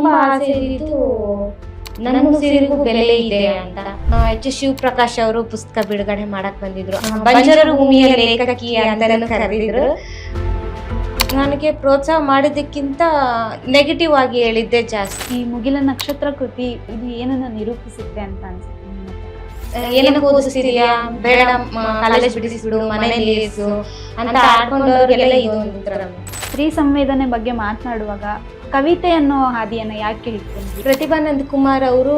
ತುಂಬಾ ಆಸೆ ಇದ್ದು ನನ್ನ ಉಸಿರಿಗೂ ಬೆಲೆ ಇದೆ ಅಂತ. ಎಚ್ ಶಿವಪ್ರಕಾಶ್ ಅವರು ಪುಸ್ತಕ ಬಿಡುಗಡೆ ಮಾಡಕ್ ಬಂದಿದ್ರು. ಬಂಜರು ಭೂಮಿಯ ಲೇಖಕಿ ಅಂತಾನು ಕರೆದಿದ್ರು. ನನಗೆ ಪ್ರೋತ್ಸಾಹ ಮಾಡಿದ್ದಕ್ಕಿಂತ ನೆಗೆಟಿವ್ ಆಗಿ ಹೇಳಿದ್ದೆ ಜಾಸ್ತಿ. ಈ ಮುಗಿಲ ನಕ್ಷತ್ರ ಕೃತಿ ಇದು ಏನನ್ನ ನಿರೂಪಿಸುತ್ತೆ ಅಂತ ಅನ್ಸುತ್ತೆ? ಏನು ಓದಿಸ್ತಿದ್ಯಾ, ಬೇಡ ಕಾಲೇಜ್ ಬಿಡಿಸ್ಬಿಡು, ಮನೇಲಿ ಇರಿಸು ಅಂತ ಆಡ್ಕೊಂಡವ್ರಿಗೆಲ್ಲ ಇದೊಂದು. ಸ್ತ್ರೀ ಸಂವೇದನೆ ಬಗ್ಗೆ ಮಾತನಾಡುವಾಗ ಕವಿತೆ ಅನ್ನೋ ಹಾದಿಯನ್ನ ಯಾಕೆ ಹಿಡ್ಕೊಂಡ್ರಿ? ಪ್ರತಿಭಾ ನಂದಕುಮಾರ್ ಅವರು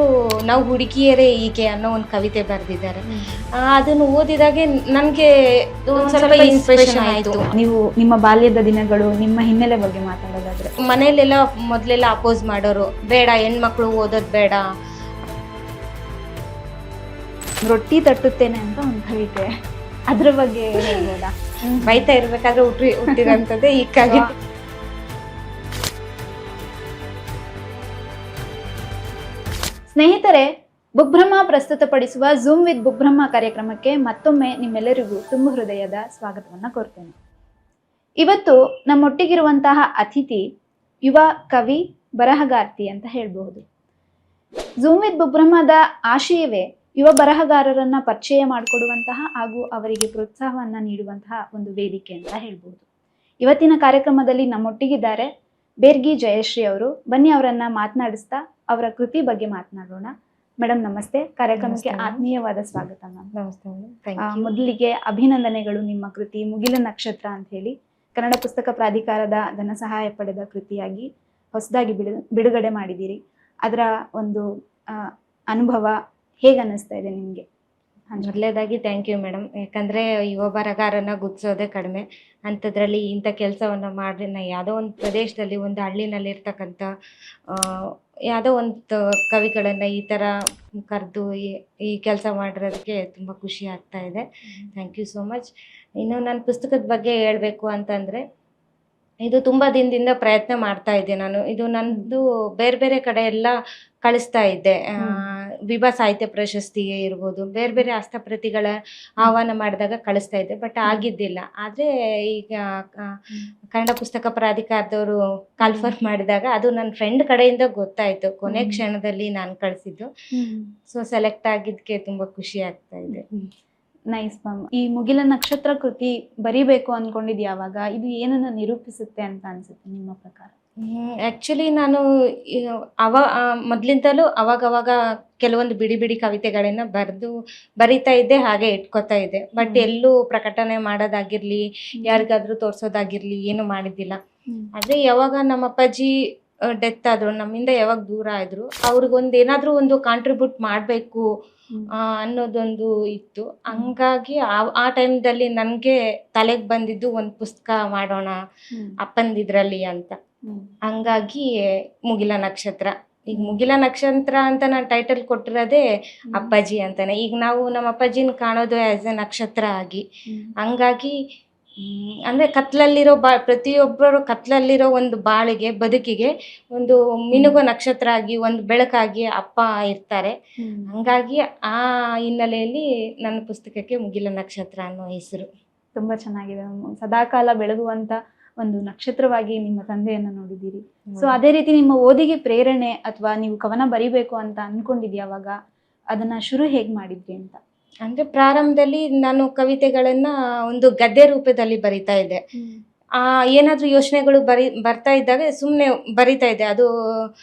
ನಾವು ಹುಡುಗಿಯರೇ ಹೀಗೆ ಅನ್ನೋ ಒಂದು ಕವಿತೆ ಬರೆದಿದ್ದಾರೆ. ಅದನ್ನು ಓದಿದಾಗೆ ನನಗೆ ಒಂದು ಸ್ವಲ್ಪ ಇನ್ಸ್ಪಿರೇಷನ್ ಆಯಿತು. ನೀವು ನಿಮ್ಮ ಬಾಲ್ಯದ ದಿನಗಳು, ನಿಮ್ಮ ಹಿನ್ನೆಲೆ ಬಗ್ಗೆ ಮಾತಾಡೋದಾದ್ರೆ, ಮನೇಲೆಲ್ಲ ಮೊದಲೆಲ್ಲ ಅಪೋಸ್ ಮಾಡೋರು, ಬೇಡ ಹೆಣ್ಮಕ್ಳು ಓದೋದು ಬೇಡ. ರೊಟ್ಟಿ ತಟ್ಟುತ್ತೇನೆ ಅಂತ ಒಂದು ಕವಿತೆ, ಅದ್ರ ಬಗ್ಗೆ ಹೇಳ್ಬೋದಾ? ಬೈತಾ ಇರ್ಬೇಕಾದ್ರೆ ಹುಟ್ಟಿರೋಂಥದ್ದೇ ಈ ಕವಿತೆ. ಸ್ನೇಹಿತರೆ, ಬುಗ್ಬ್ರಹ್ಮ ಪ್ರಸ್ತುತಪಡಿಸುವ ಝೂಮ್ ವಿತ್ ಬುಗ್ಬ್ರಹ್ಮ ಕಾರ್ಯಕ್ರಮಕ್ಕೆ ಮತ್ತೊಮ್ಮೆ ನಿಮ್ಮೆಲ್ಲರಿಗೂ ತುಂಬ ಹೃದಯದ ಸ್ವಾಗತವನ್ನು ಕೋರ್ತೇನೆ. ಇವತ್ತು ನಮ್ಮೊಟ್ಟಿಗಿರುವಂತಹ ಅತಿಥಿ ಯುವ ಕವಿ, ಬರಹಗಾರ್ತಿ ಅಂತ ಹೇಳ್ಬಹುದು. ಝೂಮ್ ವಿತ್ ಬುಗ್ಬ್ರಹ್ಮದ ಆಶಯವೇ ಯುವ ಬರಹಗಾರರನ್ನ ಪರಿಚಯ ಮಾಡಿಕೊಡುವಂತಹ ಹಾಗೂ ಅವರಿಗೆ ಪ್ರೋತ್ಸಾಹವನ್ನ ನೀಡುವಂತಹ ಒಂದು ವೇದಿಕೆ ಅಂತ ಹೇಳ್ಬಹುದು. ಇವತ್ತಿನ ಕಾರ್ಯಕ್ರಮದಲ್ಲಿ ನಮ್ಮೊಟ್ಟಿಗಿದ್ದಾರೆ ಬೇರ್ಗಿ ಜಯಶ್ರೀ ಅವರು. ಬನ್ನಿ ಅವರನ್ನ ಮಾತನಾಡಿಸ್ತಾ ಅವರ ಕೃತಿ ಬಗ್ಗೆ ಮಾತನಾಡೋಣ. ಮೇಡಮ್ ನಮಸ್ತೆ, ಕಾರ್ಯಕ್ರಮಕ್ಕೆ ಆತ್ಮೀಯವಾದ ಸ್ವಾಗತ ಮ್ಯಾಮ್. ನಮಸ್ತೆ. ಮೊದಲಿಗೆ ಅಭಿನಂದನೆಗಳು. ನಿಮ್ಮ ಕೃತಿ ಮುಗಿಲ ನಕ್ಷತ್ರ ಅಂತ ಹೇಳಿ ಕನ್ನಡ ಪುಸ್ತಕ ಪ್ರಾಧಿಕಾರದ ಧನ ಸಹಾಯ ಪಡೆದ ಕೃತಿಯಾಗಿ ಹೊಸದಾಗಿ ಬಿಡುಗಡೆ ಮಾಡಿದ್ದೀರಿ. ಅದರ ಒಂದು ಅನುಭವ ಹೇಗೆ ಅನ್ನಿಸ್ತಾ ಇದೆ ನಿಮಗೆ? ಮೊದಲೇದಾಗಿ ಥ್ಯಾಂಕ್ ಯು ಮೇಡಮ್. ಯಾಕಂದರೆ ಯುವ ಬರಹಗಾರನ ಗುರ್ತಿಸೋದೇ ಕಡಿಮೆ, ಅಂಥದ್ರಲ್ಲಿ ಇಂಥ ಕೆಲಸವನ್ನು ಮಾಡಿ ನಾ ಯಾವುದೋ ಒಂದು ಪ್ರದೇಶದಲ್ಲಿ, ಒಂದು ಹಳ್ಳಿನಲ್ಲಿ ಇರ್ತಕ್ಕಂಥ ಯಾವುದೋ ಒಂದು ಕವಿಗಳನ್ನು ಈ ಥರ ಕರೆದು ಈ ಕೆಲಸ ಮಾಡಿರೋದಕ್ಕೆ ತುಂಬ ಖುಷಿ ಆಗ್ತಾ ಇದೆ. Thank you so much. ಇನ್ನು ನನ್ನ ಪುಸ್ತಕದ ಬಗ್ಗೆ ಹೇಳಬೇಕು ಅಂತಂದರೆ, ಇದು ತುಂಬ ದಿನದಿಂದ ಪ್ರಯತ್ನ ಮಾಡ್ತಾ ಇದ್ದೆ ನಾನು. ಇದು ನಂದು ಬೇರೆ ಬೇರೆ ಕಡೆ ಎಲ್ಲ ಕಳಿಸ್ತಾ ಇದ್ದೆ. ವಿಭಾ ಸಾಹಿತ್ಯ ಪ್ರಶಸ್ತಿಗೆ ಇರ್ಬೋದು, ಬೇರೆ ಬೇರೆ ಹಸ್ತಪ್ರತಿಗಳ ಆಹ್ವಾನ ಮಾಡಿದಾಗ ಕಳಿಸ್ತಾ ಇದ್ದೆ, ಬಟ್ ಆಗಿದ್ದಿಲ್ಲ. ಆದರೆ ಈಗ ಕನ್ನಡ ಪುಸ್ತಕ ಪ್ರಾಧಿಕಾರದವರು ಕಾಲ್ಫರ್ ಮಾಡಿದಾಗ ಅದು ನನ್ನ ಫ್ರೆಂಡ್ ಕಡೆಯಿಂದ ಗೊತ್ತಾಯಿತು. ಕೊನೆ ಕ್ಷಣದಲ್ಲಿ ನಾನು ಕಳಿಸಿದ್ದು. ಸೊ ಸೆಲೆಕ್ಟ್ ಆಗಿದ್ದಕ್ಕೆ ತುಂಬ ಖುಷಿ ಆಗ್ತಾ ಇದೆ. Nice ma'am. ಈ ಮುಗಿಲ ನಕ್ಷತ್ರ ಕೃತಿ ಬರಿಬೇಕು ಅನ್ಕೊಂಡಿದ್ ಯಾವಾಗ? ಇದು ಏನನ್ನ ನಿರೂಪಿಸುತ್ತೆ ಅಂತ ಅನ್ಸುತ್ತೆ ನಿಮ್ಮ ಪ್ರಕಾರ? ಆ್ಯಕ್ಚುಲಿ ನಾನು ಮೊದಲಿಂದಲೂ ಅವಾಗವಾಗ ಕೆಲವೊಂದು ಬಿಡಿ ಬಿಡಿ ಕವಿತೆಗಳನ್ನ ಬರಿತಾ ಇದ್ದೆ, ಹಾಗೆ ಇಟ್ಕೋತಾ ಇದ್ದೆ. ಬಟ್ ಎಲ್ಲೂ ಪ್ರಕಟಣೆ ಮಾಡೋದಾಗಿರ್ಲಿ, ಯಾರಿಗಾದ್ರೂ ತೋರ್ಸೋದಾಗಿರ್ಲಿ ಏನು ಮಾಡಿದ್ದಿಲ್ಲ. ಆದರೆ ಯಾವಾಗ ನಮ್ಮ ಅಪ್ಪಾಜಿ ಡೆತ್ ಆದ್ರು, ನಮ್ಮಿಂದ ಯಾವಾಗ ದೂರ ಆದ್ರು, ಅವ್ರಿಗೊಂದು ಏನಾದರೂ ಒಂದು ಕಾಂಟ್ರಿಬ್ಯೂಟ್ ಮಾಡಬೇಕು ಅನ್ನೋದೊಂದು ಇತ್ತು. ಹಂಗಾಗಿ ಆ ಟೈಮ್ದಲ್ಲಿ ನನಗೆ ತಲೆಗೆ ಬಂದಿದ್ದು ಒಂದು ಪುಸ್ತಕ ಮಾಡೋಣ ಅಪ್ಪಂದಿದ್ರಲ್ಲಿ ಅಂತ. ಹಂಗಾಗಿ ಮುಗಿಲ ನಕ್ಷತ್ರ. ಈಗ ಮುಗಿಲ ನಕ್ಷತ್ರ ಅಂತ ನಾನು ಟೈಟಲ್ ಕೊಟ್ಟಿರೋದೇ ಅಪ್ಪಾಜಿ ಅಂತಾನೆ. ಈಗ ನಾವು ನಮ್ಮ ಅಪ್ಪಾಜಿನ ಕಾಣೋದು ಆ್ಯಸ್ ಎ ನಕ್ಷತ್ರ ಆಗಿ. ಹಂಗಾಗಿ ಅಂದರೆ ಕತ್ಲಲ್ಲಿರೋ ಪ್ರತಿಯೊಬ್ಬರು ಕತ್ಲಲ್ಲಿರೋ ಒಂದು ಬಾಳಿಗೆ, ಬದುಕಿಗೆ ಒಂದು ಮಿನುಗೋ ನಕ್ಷತ್ರ ಆಗಿ, ಒಂದು ಬೆಳಕಾಗಿ ಅಪ್ಪ ಇರ್ತಾರೆ. ಹಂಗಾಗಿ ಆ ಹಿನ್ನೆಲೆಯಲ್ಲಿ ನನ್ನ ಪುಸ್ತಕಕ್ಕೆ ಮುಗಿಲ ನಕ್ಷತ್ರ ಅನ್ನೋ ಹೆಸರು. ತುಂಬಾ ಚೆನ್ನಾಗಿದೆ. ಸದಾಕಾಲ ಬೆಳಗುವಂತ ಒಂದು ನಕ್ಷತ್ರವಾಗಿ ನಿಮ್ಮ ತಂದೆಯನ್ನ ನೋಡಿದ್ದೀರಿ. ಸೊ ಅದೇ ರೀತಿ ನಿಮ್ಮ ಓದಿಗೆ ಪ್ರೇರಣೆ ಅಥವಾ ನೀವು ಕವನ ಬರಿಬೇಕು ಅಂತ ಅನ್ಕೊಂಡಿದ್ಯಾ? ಅವಾಗ ಅದನ್ನ ಶುರು ಹೇಗ್ ಮಾಡಿದ್ರಿ ಅಂತ? ಅಂದ್ರೆ ಪ್ರಾರಂಭದಲ್ಲಿ ನಾನು ಕವಿತೆಗಳನ್ನ ಒಂದು ಗದ್ಯ ರೂಪದಲ್ಲಿ ಬರಿತಾ ಇದ್ದೆ. ಏನಾದ್ರೂ ಯೋಚನೆಗಳು ಬರ್ತಾ ಇದ್ದಾಗ ಸುಮ್ಮನೆ ಬರಿತಾ ಇದ್ದೆ. ಅದು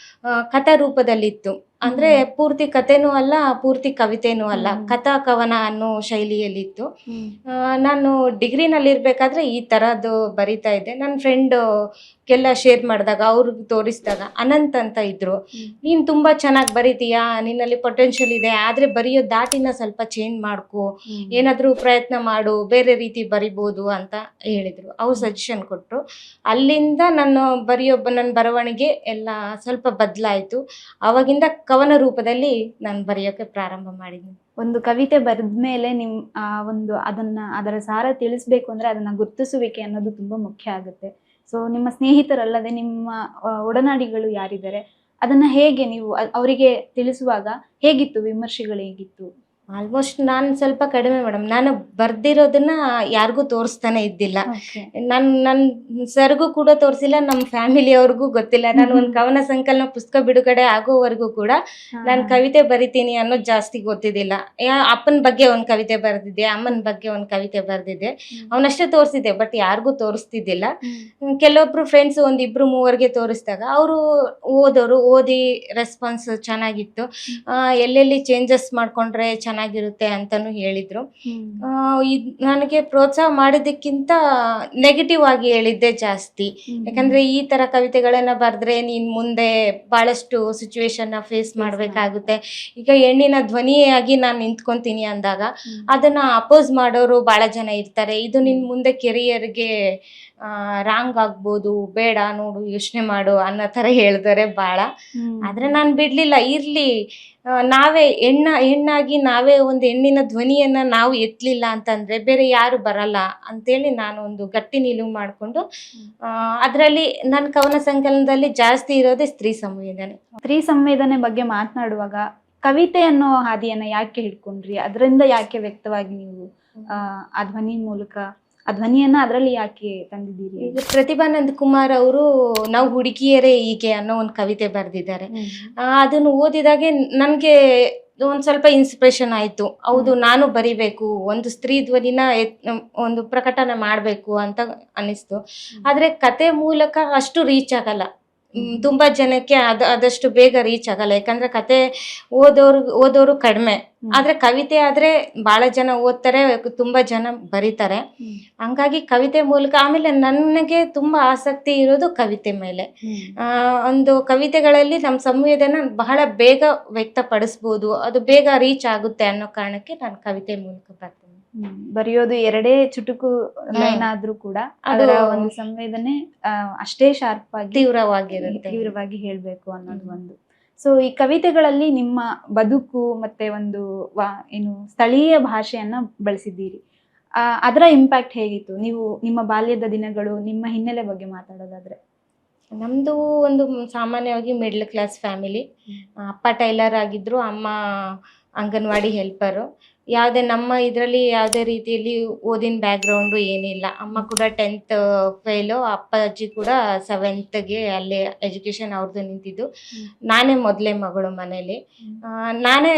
ಕಥಾ ರೂಪದಲ್ಲಿತ್ತು. ಅಂದ್ರೆ ಪೂರ್ತಿ ಕಥೆನೂ ಅಲ್ಲ, ಪೂರ್ತಿ ಕವಿತೆನೂ ಅಲ್ಲ, ಕಥಾ ಕವನ ಅನ್ನೋ ಶೈಲಿಯಲ್ಲಿತ್ತು. ನಾನು ಡಿಗ್ರಿನಲ್ಲಿ ಇರ್ಬೇಕಾದ್ರೆ ಈ ಥರದ್ದು ಬರಿತಾ ಇದ್ದೆ. ನನ್ನ ಫ್ರೆಂಡ್ಗೆಲ್ಲ ಶೇರ್ ಮಾಡಿದಾಗ, ಅವ್ರಿಗೆ ತೋರಿಸಿದಾಗ, ಅನಂತ್ ಅಂತ ಇದ್ರು, ನೀನು ತುಂಬ ಚೆನ್ನಾಗಿ ಬರಿತೀಯಾ, ನಿನ್ನಲ್ಲಿ ಪೊಟೆನ್ಷಿಯಲ್ ಇದೆ, ಆದರೆ ಬರೆಯೋ ದಾಟಿನ ಸ್ವಲ್ಪ ಚೇಂಜ್ ಮಾಡ್ಕೊ, ಏನಾದರೂ ಪ್ರಯತ್ನ ಮಾಡು, ಬೇರೆ ರೀತಿ ಬರಿಬೋದು ಅಂತ ಹೇಳಿದರು. ಅವ್ರು ಸಜೆಷನ್ ಕೊಟ್ಟರು. ಅಲ್ಲಿಂದ ನನ್ನ ಬರವಣಿಗೆ ಎಲ್ಲ ಸ್ವಲ್ಪ ಬದಲಾಯಿತು. ಆವಾಗಿಂದ ಕವನ ರೂಪದಲ್ಲಿ ನಾನು ಬರೆಯೋಕ್ಕೆ ಪ್ರಾರಂಭ ಮಾಡಿದ್ದೀನಿ. ಒಂದು ಕವಿತೆ ಬರೆದ್ಮೇಲೆ ಅದರ ಸಾರ ತಿಳಿಸ್ಬೇಕು ಅಂದ್ರೆ ಅದನ್ನ ಗುರ್ತಿಸುವಿಕೆ ಅನ್ನೋದು ತುಂಬಾ ಮುಖ್ಯ ಆಗುತ್ತೆ. ಸೊ ನಿಮ್ಮ ಸ್ನೇಹಿತರಲ್ಲದೆ ನಿಮ್ಮ ಒಡನಾಡಿಗಳು ಯಾರಿದ್ದಾರೆ, ಅದನ್ನ ಹೇಗೆ ನೀವು ಅವರಿಗೆ ತಿಳಿಸುವಾಗ ಹೇಗಿತ್ತು? ವಿಮರ್ಶೆಗಳು ಹೇಗಿತ್ತು? ಆಲ್ಮೋಸ್ಟ್ ನಾನು ಸ್ವಲ್ಪ ಕಡಿಮೆ ಮೇಡಮ್. ನಾನು ಬರ್ದಿರೋದನ್ನ ಯಾರಿಗೂ ತೋರಿಸ್ತಾನೆ ಇದ್ದಿಲ್ಲ. ನನ್ನ ಸರ್ಗೂ ಕೂಡ ತೋರಿಸಿಲ್ಲ, ನಮ್ಮ ಫ್ಯಾಮಿಲಿಯವ್ರಿಗೂ ಗೊತ್ತಿಲ್ಲ. ನಾನು ಒಂದು ಕವನ ಸಂಕಲನ ಪುಸ್ತಕ ಬಿಡುಗಡೆ ಆಗೋವರೆಗೂ ಕೂಡ ನಾನು ಕವಿತೆ ಬರಿತೀನಿ ಅನ್ನೋದು ಜಾಸ್ತಿ ಗೊತ್ತಿದ್ದಿಲ್ಲ. ಅಪ್ಪನ ಬಗ್ಗೆ ಒಂದು ಕವಿತೆ ಬರೆದಿದ್ದೆ, ಅಮ್ಮನ ಬಗ್ಗೆ ಒಂದು ಕವಿತೆ ಬರೆದಿದ್ದೆ, ಅವನಷ್ಟೇ ತೋರಿಸಿದ್ದೆ. ಬಟ್ ಯಾರಿಗೂ ತೋರಿಸ್ತಿದ್ದಿಲ್ಲ. ಕೆಲವೊಬ್ರು ಫ್ರೆಂಡ್ಸ್ ಒಂದಿಬ್ರು ಮೂವರಿಗೆ ತೋರಿಸಿದಾಗ ಅವರು ಓದಿ ರೆಸ್ಪಾನ್ಸ್ ಚೆನ್ನಾಗಿತ್ತು. ಎಲ್ಲೆಲ್ಲಿ ಚೇಂಜಸ್ ಮಾಡ್ಕೊಂಡ್ರೆ ಚೆನ್ನಾಗಿರುತ್ತೆ ಅಂತಾನು ಹೇಳಿದ್ರು. ನನಗೆ ಪ್ರೋತ್ಸಾಹ ಮಾಡಿದ್ದಕ್ಕಿಂತ ನೆಗೆಟಿವ್ ಆಗಿ ಹೇಳಿದ್ದೆ ಜಾಸ್ತಿ. ಯಾಕಂದ್ರೆ ಈ ತರ ಕವಿತೆಗಳನ್ನ ಬರೆದ್ರೆ ನೀನ್ ಮುಂದೆ ಬಹಳಷ್ಟು ಸಿಚುವೇಶನ್ ಫೇಸ್ ಮಾಡ್ಬೇಕಾಗುತ್ತೆ. ಈಗ ಹೆಣ್ಣಿನ ಧ್ವನಿಯಾಗಿ ನಾನು ನಿಂತ್ಕೊಂತೀನಿ ಅಂದಾಗ ಅದನ್ನ ಅಪೋಸ್ ಮಾಡೋರು ಬಹಳ ಜನ ಇರ್ತಾರೆ. ಇದು ನಿನ್ ಮುಂದೆ ಕೆರಿಯರ್ಗೆ ರಾಂಗ್ ಆಗ್ಬೋದು, ಬೇಡ ನೋಡು ಯೋಚನೆ ಮಾಡು ಅನ್ನೋ ತರ ಹೇಳ್ತಾರೆ ಬಹಳ. ಆದ್ರೆ ನಾನು ಬಿಡ್ಲಿಲ್ಲ. ಇರ್ಲಿ, ನಾವೇ ಹೆಣ್ಣಾಗಿ ನಾವೇ ಒಂದು ಹೆಣ್ಣಿನ ಧ್ವನಿಯನ್ನ ನಾವು ಎತ್ತಲಿಲ್ಲ ಅಂತಂದ್ರೆ ಬೇರೆ ಯಾರು ಬರಲ್ಲ ಅಂತೇಳಿ ನಾನು ಒಂದು ಗಟ್ಟಿ ನಿಲುವು ಮಾಡಿಕೊಂಡು ಅದರಲ್ಲಿ ನನ್ನ ಕವನ ಸಂಕಲನದಲ್ಲಿ ಜಾಸ್ತಿ ಇರೋದೇ ಸ್ತ್ರೀ ಸಂವೇದನೆ. ಸ್ತ್ರೀ ಸಂವೇದನೆ ಬಗ್ಗೆ ಮಾತನಾಡುವಾಗ ಕವಿತೆ ಅನ್ನೋ ಹಾದಿಯನ್ನ ಯಾಕೆ ಹಿಡ್ಕೊಂಡ್ರಿ? ಅದರಿಂದ ಯಾಕೆ ವ್ಯಕ್ತವಾಗಿ ನೀವು ಆ ಧ್ವನಿ ಮೂಲಕ ಆ ಧ್ವನಿಯನ್ನ ಅದರಲ್ಲಿ ಯಾಕೆ ತಂದಿದ್ದೀರಿ? ಈಗ ಪ್ರತಿಭಾನಂದ ಕುಮಾರ್ ಅವರು ನಾವು ಹುಡುಗಿಯರೇ ಹೀಗೆ ಅನ್ನೋ ಒಂದು ಕವಿತೆ ಬರೆದಿದ್ದಾರೆ. ಅದನ್ನು ಓದಿದಾಗೆ ನನಗೆ ಒಂದ್ ಸ್ವಲ್ಪ ಇನ್ಸ್ಪಿರೇಷನ್ ಆಯ್ತು. ಹೌದು, ನಾನು ಬರಿಬೇಕು, ಒಂದು ಸ್ತ್ರೀ ಧ್ವನಿನ ಒಂದು ಪ್ರಕಟಣೆ ಮಾಡ್ಬೇಕು ಅಂತ ಅನಿಸ್ತು. ಆದ್ರೆ ಕತೆ ಮೂಲಕ ಅಷ್ಟು ರೀಚ್ ಆಗಲ್ಲ, ತುಂಬಾ ಜನಕ್ಕೆ ಅದಷ್ಟು ಬೇಗ ರೀಚ್ ಆಗಲ್ಲ. ಯಾಕಂದ್ರೆ ಕತೆ ಓದೋರು ಕಡಿಮೆ. ಆದ್ರೆ ಕವಿತೆ ಆದ್ರೆ ಬಹಳ ಜನ ಓದ್ತಾರೆ, ತುಂಬಾ ಜನ ಬರೀತಾರೆ. ಹಂಗಾಗಿ ಕವಿತೆ ಮೂಲಕ, ಆಮೇಲೆ ನನಗೆ ತುಂಬಾ ಆಸಕ್ತಿ ಇರೋದು ಕವಿತೆ ಮೇಲೆ. ಒಂದು ಕವಿತೆಗಳಲ್ಲಿ ನಮ್ಮ ಸಂವೇದನೆ ಬಹಳ ಬೇಗ ವ್ಯಕ್ತಪಡಿಸ್ಬೋದು, ಅದು ಬೇಗ ರೀಚ್ ಆಗುತ್ತೆ ಅನ್ನೋ ಕಾರಣಕ್ಕೆ ನಾನು ಕವಿತೆ ಮೂಲಕ ಬರ್ತೀನಿ. ಬರೆಯೋದು ಎರಡೇ ಚುಟುಕು ಲೈನ್ ಆದ್ರೂ ಕೂಡ ಅದರ ಒಂದು ಸಂವೇದನೆ ಅಷ್ಟೇ ಶಾರ್ಪ್ ಆಗಿ ತೀವ್ರವಾಗಿ ಹೇಳ್ಬೇಕು ಅನ್ನೋದು ಒಂದು. ಸೊ ಈ ಕವಿತೆಗಳಲ್ಲಿ ನಿಮ್ಮ ಬದುಕು ಮತ್ತೆ ಒಂದು ಏನು ಸ್ಥಳೀಯ ಭಾಷೆಯನ್ನ ಬಳಸಿದ್ದೀರಿ. ಅದರ ಇಂಪ್ಯಾಕ್ಟ್ ಹೇಗಿತ್ತು? ನೀವು ನಿಮ್ಮ ಬಾಲ್ಯದ ದಿನಗಳು, ನಿಮ್ಮ ಹಿನ್ನೆಲೆ ಬಗ್ಗೆ ಮಾತಾಡೋದಾದ್ರೆ. ನಮ್ದು ಒಂದು ಸಾಮಾನ್ಯವಾಗಿ ಮಿಡ್ಲ್ ಕ್ಲಾಸ್ ಫ್ಯಾಮಿಲಿ. ಅಪ್ಪ ಟೈಲರ್ ಆಗಿದ್ರು, ಅಮ್ಮ ಅಂಗನವಾಡಿ ಹೆಲ್ಪರು. ನಮ್ಮ ಇದರಲ್ಲಿ ಯಾವುದೇ ರೀತಿಯಲ್ಲಿ ಓದಿನ ಬ್ಯಾಕ್ಗ್ರೌಂಡು ಏನಿಲ್ಲ. ಅಮ್ಮ ಕೂಡ 10th ಫೇಲು, ಅಪ್ಪಾಜಿ ಕೂಡ 7th ಅಲ್ಲೇ ಎಜುಕೇಶನ್ ಅವ್ರದ್ದು ನಿಂತಿದ್ದು. ನಾನೇ ಮೊದಲೇ ಮಗಳು ಮನೇಲಿ. ನಾನೇ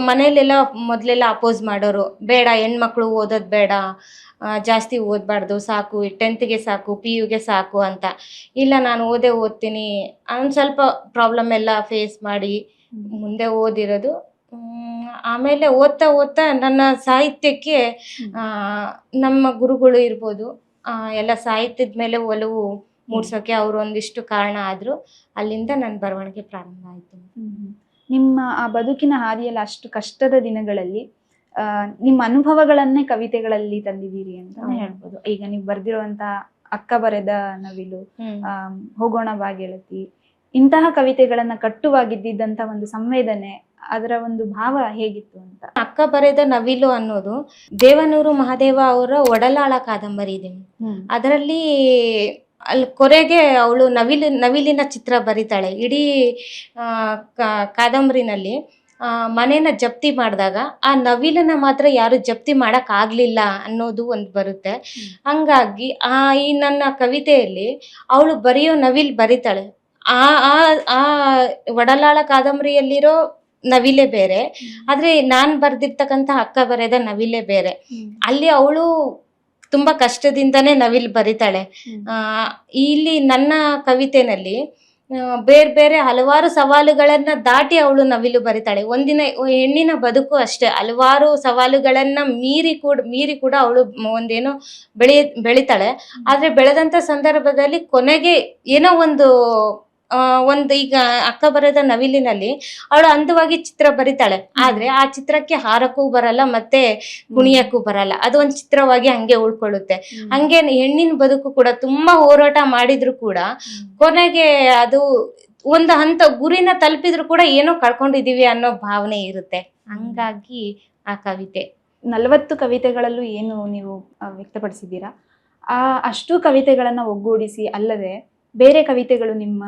ಮನೇಲೆಲ್ಲ ಮೊದಲೆಲ್ಲ ಅಪೋಸ್ ಮಾಡೋರು, ಬೇಡ ಹೆಣ್ಮಕ್ಳು ಓದೋದು ಬೇಡ, ಜಾಸ್ತಿ ಓದಬಾರ್ದು, ಸಾಕು 10th ಸಾಕು, PU ಸಾಕು ಅಂತ. ಇಲ್ಲ, ನಾನು ಓದ್ತೀನಿ. ಒಂದು ಸ್ವಲ್ಪ ಪ್ರಾಬ್ಲಮ್ ಎಲ್ಲ ಫೇಸ್ ಮಾಡಿ ಮುಂದೆ ಓದಿರೋದು. ಆಮೇಲೆ ಓದ್ತಾ ನನ್ನ ಸಾಹಿತ್ಯಕ್ಕೆ ನಮ್ಮ ಗುರುಗಳು ಇರ್ಬೋದು, ಎಲ್ಲ ಸಾಹಿತ್ಯದ ಮೇಲೆ ಒಲವು ಮೂಡ್ಸೋಕೆ ಅವರು ಒಂದಿಷ್ಟು ಕಾರಣ ಆದ್ರು. ಅಲ್ಲಿಂದ ನನ್ನ ಬರವಣಿಗೆ ಪ್ರಾರಂಭ ಆಯ್ತು. ನಿಮ್ಮ ಆ ಬದುಕಿನ ಹಾದಿಯಲ್ಲಿ ಅಷ್ಟು ಕಷ್ಟದ ದಿನಗಳಲ್ಲಿ ನಿಮ್ಮ ಅನುಭವಗಳನ್ನೇ ಕವಿತೆಗಳಲ್ಲಿ ತಂದಿದ್ದೀರಿ ಅಂತಾನೆ ಹೇಳ್ಬೋದು. ಈಗ ನೀವು ಬರ್ದಿರುವಂತ ಅಕ್ಕ ಬರೆದ ನವಿಲು, ಹೋಗೋಣ ಬಾ ಗೆಳತಿ, ಇಂತಹ ಕವಿತೆಗಳನ್ನ ಕಟ್ಟುವಾಗಿದ್ದಂತ ಒಂದು ಸಂವೇದನೆ, ಅದರ ಒಂದು ಭಾವ ಹೇಗಿತ್ತು ಅಂತ. ಅಕ್ಕ ಬರೆದ ನವಿಲು ಅನ್ನೋದು ದೇವನೂರು ಮಹಾದೇವ ಅವರ ಒಡಲಾಳ ಕಾದಂಬರಿ ಇದೆ. ಅದರಲ್ಲಿ ಅಲ್ಲಿ ಕೊನೆಗೆ ಅವಳು ನವಿಲಿನ ಚಿತ್ರ ಬರೀತಾಳೆ. ಇಡೀ ಕಾದಂಬರಿನಲ್ಲಿ ಮನೇನ ಜಪ್ತಿ ಮಾಡಿದಾಗ ಆ ನವಿಲನ್ನ ಮಾತ್ರ ಯಾರು ಜಪ್ತಿ ಮಾಡಕ್ ಆಗ್ಲಿಲ್ಲ ಅನ್ನೋದು ಒಂದು ಬರುತ್ತೆ. ಹಂಗಾಗಿ ಈ ನನ್ನ ಕವಿತೆಯಲ್ಲಿ ಅವಳು ಬರೆಯೋ ನವಿಲ್ ಬರೀತಾಳೆ. ಆ ಒಡಲಾಳ ಕಾದಂಬರಿಯಲ್ಲಿರೋ ನವಿಲೆ ಬೇರೆ, ಆದ್ರೆ ನಾನ್ ಬರ್ದಿರ್ತಕ್ಕಂಥ ಅಕ್ಕ ಬರೆದ ನವಿಲೆ ಬೇರೆ. ಅಲ್ಲಿ ಅವಳು ತುಂಬಾ ಕಷ್ಟದಿಂದನೇ ನವಿಲ್ ಬರೀತಾಳೆ. ಇಲ್ಲಿ ನನ್ನ ಕವಿತೆನಲ್ಲಿ ಬೇರೆ ಬೇರೆ ಹಲವಾರು ಸವಾಲುಗಳನ್ನ ದಾಟಿ ಅವಳು ನವಿಲು ಬರೀತಾಳೆ. ಒಂದಿನ ಹೆಣ್ಣಿನ ಬದುಕು ಅಷ್ಟೇ, ಹಲವಾರು ಸವಾಲುಗಳನ್ನ ಮೀರಿ ಕೂಡ ಅವಳು ಒಂದೇನೋ ಬೆಳಿತಾಳೆ. ಆದ್ರೆ ಬೆಳೆದಂತ ಸಂದರ್ಭದಲ್ಲಿ ಕೊನೆಗೆ ಏನೋ ಒಂದು ಈಗ ಅಕ್ಕ ಬರೆದ ನವಿಲಿನಲ್ಲಿ ಅವಳು ಅಂದವಾಗಿ ಚಿತ್ರ ಬರೀತಾಳೆ. ಆದ್ರೆ ಆ ಚಿತ್ರಕ್ಕೆ ಹಾರಕ್ಕೂ ಬರಲ್ಲ, ಮತ್ತೆ ಕುಣಿಯಕ್ಕೂ ಬರಲ್ಲ. ಅದು ಒಂದು ಚಿತ್ರವಾಗಿ ಹಂಗೆ ಉಳ್ಕೊಳ್ಳುತ್ತೆ. ಹಂಗೆ ಹೆಣ್ಣಿನ ಬದುಕು ಕೂಡ ತುಂಬಾ ಹೋರಾಟ ಮಾಡಿದ್ರು ಕೂಡ ಕೊನೆಗೆ ಅದು ಒಂದು ಹಂತ ಗುರಿನ ತಲುಪಿದ್ರು ಕೂಡ ಏನೋ ಕಳ್ಕೊಂಡಿದೀವಿ ಅನ್ನೋ ಭಾವನೆ ಇರುತ್ತೆ. ಹಂಗಾಗಿ ಆ ಕವಿತೆ 40 ಕವಿತೆಗಳಲ್ಲೂ ಏನು ನೀವು ವ್ಯಕ್ತಪಡಿಸಿದ್ದೀರಾ, ಅಷ್ಟು ಕವಿತೆಗಳನ್ನ ಒಗ್ಗೂಡಿಸಿ ಅಲ್ಲದೆ ಬೇರೆ ಕವಿತೆಗಳು ನಿಮ್ಮ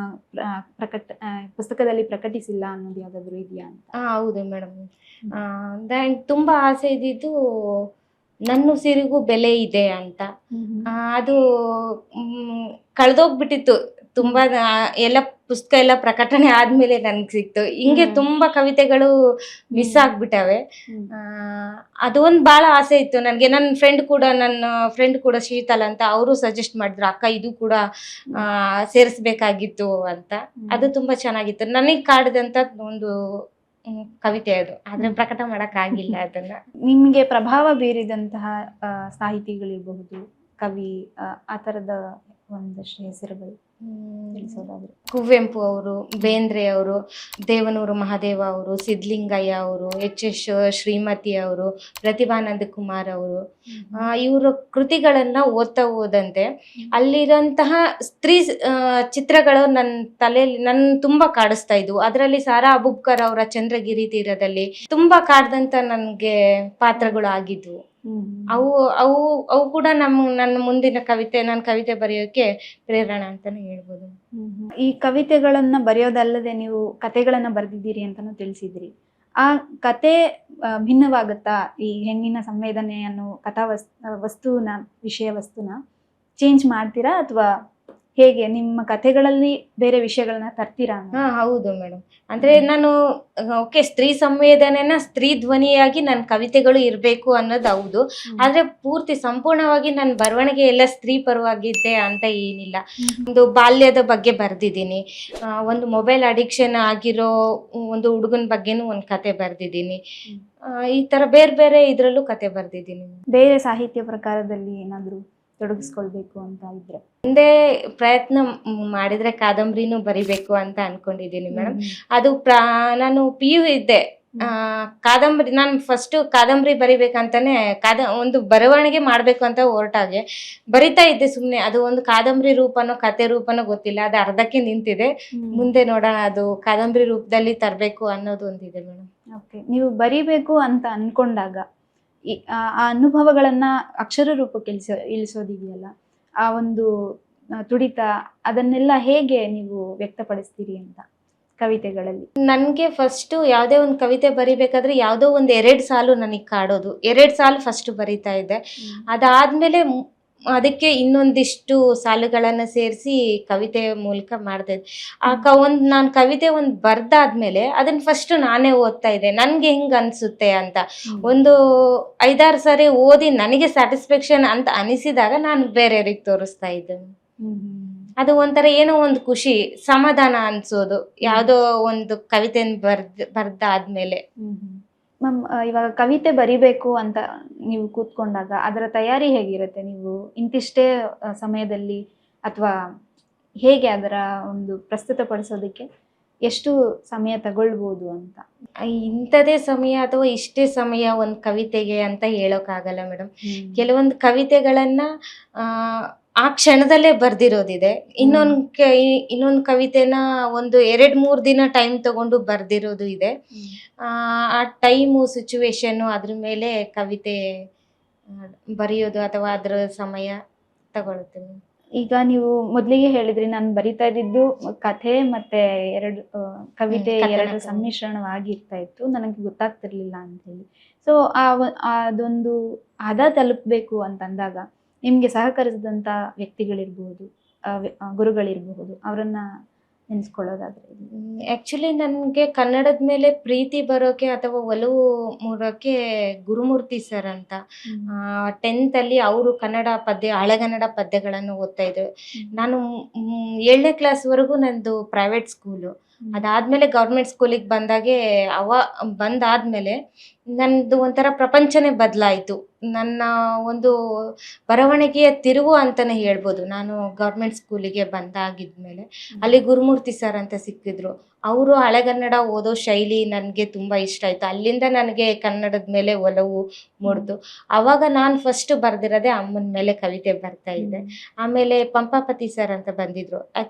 ಪುಸ್ತಕದಲ್ಲಿ ಪ್ರಕಟಿಸಿಲ್ಲ ಅನ್ನೋದು ಯಾವ್ದಾದ್ರು ಇದೆಯಾ ಅಂತ? ಹೌದು ಮೇಡಮ್. ತುಂಬಾ ಆಸೆ ಇದ್ದಿದ್ದು ನನ್ನುಸಿರಿಗೂ ಬೆಲೆ ಇದೆ ಅಂತ. ಅದು ಕಳ್ದೋಗ್ಬಿಟ್ಟಿತ್ತು. ತುಂಬಾ ಎಲ್ಲ ಪುಸ್ತಕ ಎಲ್ಲ ಪ್ರಕಟಣೆ ಆದ್ಮೇಲೆ ನನ್ಗೆ ಸಿಕ್ತು. ಹಿಂಗೆ ತುಂಬಾ ಕವಿತೆಗಳು ಮಿಸ್ ಆಗ್ಬಿಟ್ಟವೆ. ಅದು ಒಂದು ಬಹಳ ಆಸೆ ಇತ್ತು ನನಗೆ. ನನ್ನ ಫ್ರೆಂಡ್ ಕೂಡ ಶೀತಲ್ ಅಂತ, ಅವರು ಸಜೆಸ್ಟ್ ಮಾಡಿದ್ರು, ಅಕ್ಕ ಇದು ಕೂಡ ಸೇರಿಸ್ಬೇಕಾಗಿತ್ತು ಅಂತ. ಅದು ತುಂಬಾ ಚೆನ್ನಾಗಿತ್ತು. ನನಗೆ ಕಾಡಿದಂತ ಒಂದು ಕವಿತೆ ಅದು. ಆದ್ರೆ ಪ್ರಕಟ ಮಾಡಕ್ ಆಗಿಲ್ಲ ಅದನ್ನ. ನಿಮ್ಗೆ ಪ್ರಭಾವ ಬೀರಿದಂತಹ ಸಾಹಿತಿಗಳಿರಬಹುದು, ಕವಿ, ಆ ತರದ ಒಂದಷ್ಟು ಹೆಸರುಗಳು ತಿಳಿಸೋದಾದ್ರೆ? ಕುವೆಂಪು ಅವರು, ಬೇಂದ್ರೆ ಅವರು, ದೇವನೂರು ಮಹಾದೇವ ಅವರು, ಸಿದ್ಧಲಿಂಗಯ್ಯ ಅವರು, ಎಚ್ ಶ್ರೀಮತಿ ಅವರು, ಪ್ರತಿಭಾನಂದ ಕುಮಾರ್ ಅವರು, ಇವರ ಕೃತಿಗಳನ್ನ ಓದ್ತಾ ಹೋದಂತೆ ಅಲ್ಲಿರಂತಹ ಸ್ತ್ರೀ ಚಿತ್ರಗಳು ನನ್ನ ತಲೆಯಲ್ಲಿ ತುಂಬಾ ಕಾಡಿಸ್ತಾ ಇದ್ವು. ಅದರಲ್ಲಿ ಸಾರಾ ಅಬೂಬ್ಕರ್ ಅವರ ಚಂದ್ರಗಿರಿ ತೀರದಲ್ಲಿ ತುಂಬಾ ಕಾಡ್ದಂತ ನನ್ಗೆ ಪಾತ್ರಗಳು ಆಗಿದ್ವು. ಅವು ಕೂಡ ನನ್ನ ಮುಂದಿನ ನನ್ನ ಕವಿತೆ ಬರೆಯೋಕೆ ಪ್ರೇರಣೆ ಅಂತಾನೆ ಹೇಳ್ಬೋದು. ಈ ಕವಿತೆಗಳನ್ನ ಬರೆಯೋದಲ್ಲದೆ ನೀವು ಕತೆಗಳನ್ನ ಬರೆದಿದ್ದೀರಿ ಅಂತಾನು ತಿಳಿಸಿದ್ರಿ. ಆ ಕತೆ ಭಿನ್ನವಾಗುತ್ತಾ? ಈ ಹೆಣ್ಣಿನ ಸಂವೇದನೆಯನ್ನು ವಿಷಯ ವಸ್ತುನ ಚೇಂಜ್ ಮಾಡ್ತೀರಾ, ಅಥವಾ ಹೇಗೆ ನಿಮ್ಮ ಕಥೆಗಳಲ್ಲಿ ಬೇರೆ ವಿಷಯಗಳನ್ನ ತರ್ತೀರಾ? ಹೌದು ಮೇಡಮ್. ಅಂದ್ರೆ ನಾನು ಸ್ತ್ರೀ ಸಂವೇದನೆನ ಸ್ತ್ರೀ ಧ್ವನಿಯಾಗಿ ನನ್ನ ಕವಿತೆಗಳು ಇರಬೇಕು ಅನ್ನೋದು ಹೌದು. ಆದ್ರೆ ಪೂರ್ತಿ ಸಂಪೂರ್ಣವಾಗಿ ನನ್ನ ಬರವಣಿಗೆ ಎಲ್ಲ ಸ್ತ್ರೀ ಪರವಾಗಿದ್ದೆ ಅಂತ ಏನಿಲ್ಲ. ಒಂದು ಬಾಲ್ಯದ ಬಗ್ಗೆ ಬರ್ದಿದ್ದೀನಿ, ಒಂದು ಮೊಬೈಲ್ ಅಡಿಕ್ಷನ್ ಆಗಿರೋ ಒಂದು ಹುಡುಗನ ಬಗ್ಗೆನೂ ಒಂದು ಕತೆ ಬರ್ದಿದ್ದೀನಿ. ಈ ತರ ಬೇರೆ ಬೇರೆ ಇದ್ರಲ್ಲೂ ಕತೆ ಬರ್ದಿದ್ದೀನಿ. ಬೇರೆ ಸಾಹಿತ್ಯ ಪ್ರಕಾರದಲ್ಲಿ ಏನಾದ್ರು ತೊಡಗಿಸ್ಕೊಳ್ಬೇಕು ಅಂತ ಇದ್ರೆ? ಮುಂದೆ ಪ್ರಯತ್ನ ಮಾಡಿದ್ರೆ ಕಾದಂಬರಿನೂ ಬರಿಬೇಕು ಅಂತ ಅನ್ಕೊಂಡಿದ್ದೀನಿ ಮೇಡಮ್. ಅದು ನಾನು PU ಇದ್ದೆ. ಕಾದಂಬರಿ ನಾನು ಫಸ್ಟ್ ಕಾದಂಬರಿ ಬರಿಬೇಕಂತಾನೆ ಒಂದು ಬರವಣಿಗೆ ಮಾಡ್ಬೇಕು ಅಂತ ಹೊರಟಾಗೆ ಬರಿತಾ ಇದ್ದೆ ಸುಮ್ನೆ. ಅದು ಒಂದು ಕಾದಂಬರಿ ರೂಪನೋ ಕತೆ ರೂಪನೋ ಗೊತ್ತಿಲ್ಲ, ಅದು ಅರ್ಧಕ್ಕೆ ನಿಂತಿದೆ. ಮುಂದೆ ನೋಡೋಣ, ಅದು ಕಾದಂಬರಿ ರೂಪದಲ್ಲಿ ತರಬೇಕು ಅನ್ನೋದು ಒಂದಿದೆ ಮೇಡಮ್. ಓಕೆ, ನೀವು ಬರಿಬೇಕು ಅಂತ ಅನ್ಕೊಂಡಾಗ ಆ ಅನುಭವಗಳನ್ನ ಅಕ್ಷರ ರೂಪಕ್ಕೆ ಇಳಿಸೋದಿದೆಯಲ್ಲ, ಆ ಒಂದು ತುಡಿತ, ಅದನ್ನೆಲ್ಲ ಹೇಗೆ ನೀವು ವ್ಯಕ್ತಪಡಿಸ್ತೀರಿ ಅಂತ ಕವಿತೆಗಳಲ್ಲಿ? ನನಗೆ ಫಸ್ಟ್ ಯಾವುದೇ ಒಂದು ಕವಿತೆ ಬರಿಬೇಕಾದ್ರೆ ಯಾವುದೋ ಒಂದು 2 ಸಾಲು ನನಗೆ ಕಾಡೋದು. 2 ಸಾಲು ಫಸ್ಟ್ ಬರಿತಾ ಇದ್ದೆ. ಅದಾದ್ಮೇಲೆ ಅದಕ್ಕೆ ಇನ್ನೊಂದಿಷ್ಟು ಸಾಲುಗಳನ್ನ ಸೇರಿಸಿ ಕವಿತೆಯ ಮೂಲಕ ಮಾಡ್ತಾ ಇದ್ದೆ. ನಾನು ಕವಿತೆ ಒಂದು ಬರ್ದಾದ್ಮೇಲೆ ಅದನ್ನ ಫಸ್ಟ್ ನಾನೇ ಓದ್ತಾ ಇದ್ದೆ, ನನ್ಗೆ ಹೆಂಗ್ ಅನ್ಸುತ್ತೆ ಅಂತ. ಒಂದು 5-6 ಸಾರಿ ಓದಿ ನನಗೆ ಸ್ಯಾಟಿಸ್ಫ್ಯಾಕ್ಷನ್ ಅಂತ ಅನಿಸಿದಾಗ ನಾನು ಬೇರೆಯವ್ರಿಗೆ ತೋರಿಸ್ತಾ ಇದ್ದೆ. ಅದು ಒಂಥರ ಏನೋ ಒಂದು ಖುಷಿ, ಸಮಾಧಾನ ಅನ್ಸೋದು ಯಾವುದೋ ಒಂದು ಕವಿತೆಯನ್ನು ಬರ್ದಾದ್ಮೇಲೆ. ಮ್ಯಾಮ್, ಇವಾಗ ಕವಿತೆ ಬರಿಬೇಕು ಅಂತ ನೀವು ಕೂತ್ಕೊಂಡಾಗ ಅದರ ತಯಾರಿ ಹೇಗಿರುತ್ತೆ? ನೀವು ಇಂತಿಷ್ಟೇ ಸಮಯದಲ್ಲಿ, ಅಥವಾ ಹೇಗೆ ಅದರ ಒಂದು ಪ್ರಸ್ತುತಪಡಿಸೋದಕ್ಕೆ ಎಷ್ಟು ಸಮಯ ತಗೊಳ್ಬೋದು ಅಂತ? ಇಂಥದೇ ಸಮಯ ಅಥವಾ ಇಷ್ಟೇ ಸಮಯ ಒಂದು ಕವಿತೆಗೆ ಅಂತ ಹೇಳೋಕ್ಕಾಗಲ್ಲ ಮೇಡಮ್. ಕೆಲವೊಂದು ಕವಿತೆಗಳನ್ನ ಆ ಕ್ಷಣದಲ್ಲೇ ಬರ್ದಿರೋದಿದೆ. ಇನ್ನೊಂದು ಕವಿತೆನ ಒಂದು 2-3 ದಿನ ಟೈಮ್ ತಗೊಂಡು ಬರ್ದಿರೋದು ಇದೆ. ಆ ಟೈಮು, ಸಿಚುವೇಶನ್, ಅದ್ರ ಮೇಲೆ ಕವಿತೆ ಬರೆಯೋದು ಅಥವಾ ಅದರ ಸಮಯ ತಗೊಳುತ್ತೆ. ಈಗ ನೀವು ಮೊದಲಿಗೆ ಹೇಳಿದ್ರಿ, ನಾನು ಬರಿತಾ ಇದ್ದಿದ್ದು ಕಥೆ ಮತ್ತೆ 2 ಕವಿತೆ, 2 ಸಮ್ಮಿಶ್ರಣವಾಗಿರ್ತಾ ಇತ್ತು, ನನಗೆ ಗೊತ್ತಾಗ್ತಿರ್ಲಿಲ್ಲ ಅಂತ ಹೇಳಿ. ಸೊ ಅದೊಂದು ಹದ ತಲುಪಬೇಕು ಅಂತಂದಾಗ ನಿಮ್ಗೆ ಸಹಕರಿಸಿದಂತ ವ್ಯಕ್ತಿಗಳಿರ್ಬಹುದು, ಗುರುಗಳಿರ್ಬಹುದು, ಅವರನ್ನ ನೆನೆಸ್ಕೊಳ್ಳೋದಾದ್ರೆ? ಆಕ್ಚುಲಿ ನನಗೆ ಕನ್ನಡದ ಮೇಲೆ ಪ್ರೀತಿ ಬರೋಕೆ ಅಥವಾ ಒಲವು ಮೂಡೋಕೆ ಗುರುಮೂರ್ತಿ ಸರ್ ಅಂತ 10th ಅಲ್ಲಿ ಅವರು ಹಳೆಗನ್ನಡ ಪದ್ಯಗಳನ್ನು ಓದ್ತಾ ಇದ್ರು. ನಾನು 7ನೇ ಕ್ಲಾಸ್ವರೆಗೂ ನಂದು ಪ್ರೈವೇಟ್ ಸ್ಕೂಲು. ಅದಾದ್ಮೇಲೆ ಗೌರ್ಮೆಂಟ್ ಸ್ಕೂಲಿಗೆ ಬಂದಾದ್ಮೇಲೆ ನಂದು ಒಂಥರ ಪ್ರಪಂಚನೇ ಬದಲಾಯಿತು. ನನ್ನ ಒಂದು ಬರವಣಿಗೆಯ ತಿರುವು ಅಂತಾನೆ ಹೇಳ್ಬೋದು. ನಾನು ಗೌರ್ಮೆಂಟ್ ಸ್ಕೂಲಿಗೆ ಬಂದಾಗಿದ್ಮೇಲೆ ಅಲ್ಲಿ ಗುರುಮೂರ್ತಿ ಸರ್ ಅಂತ ಸಿಕ್ಕಿದ್ರು. ಅವರು ಹಳೆಗನ್ನಡ ಓದೋ ಶೈಲಿ ನನಗೆ ತುಂಬ ಇಷ್ಟ ಆಯಿತು. ಅಲ್ಲಿಂದ ನನಗೆ ಕನ್ನಡದ ಮೇಲೆ ಒಲವು ಮೂಡ್ತು. ಆವಾಗ ನಾನು ಫಸ್ಟ್ ಬರ್ದಿರೋದೇ ಅಮ್ಮನ ಮೇಲೆ ಕವಿತೆ ಬರ್ತಾ ಇದ್ದೆ. ಆಮೇಲೆ ಪಂಪಾಪತಿ ಸರ್ ಅಂತ ಬಂದಿದ್ರು.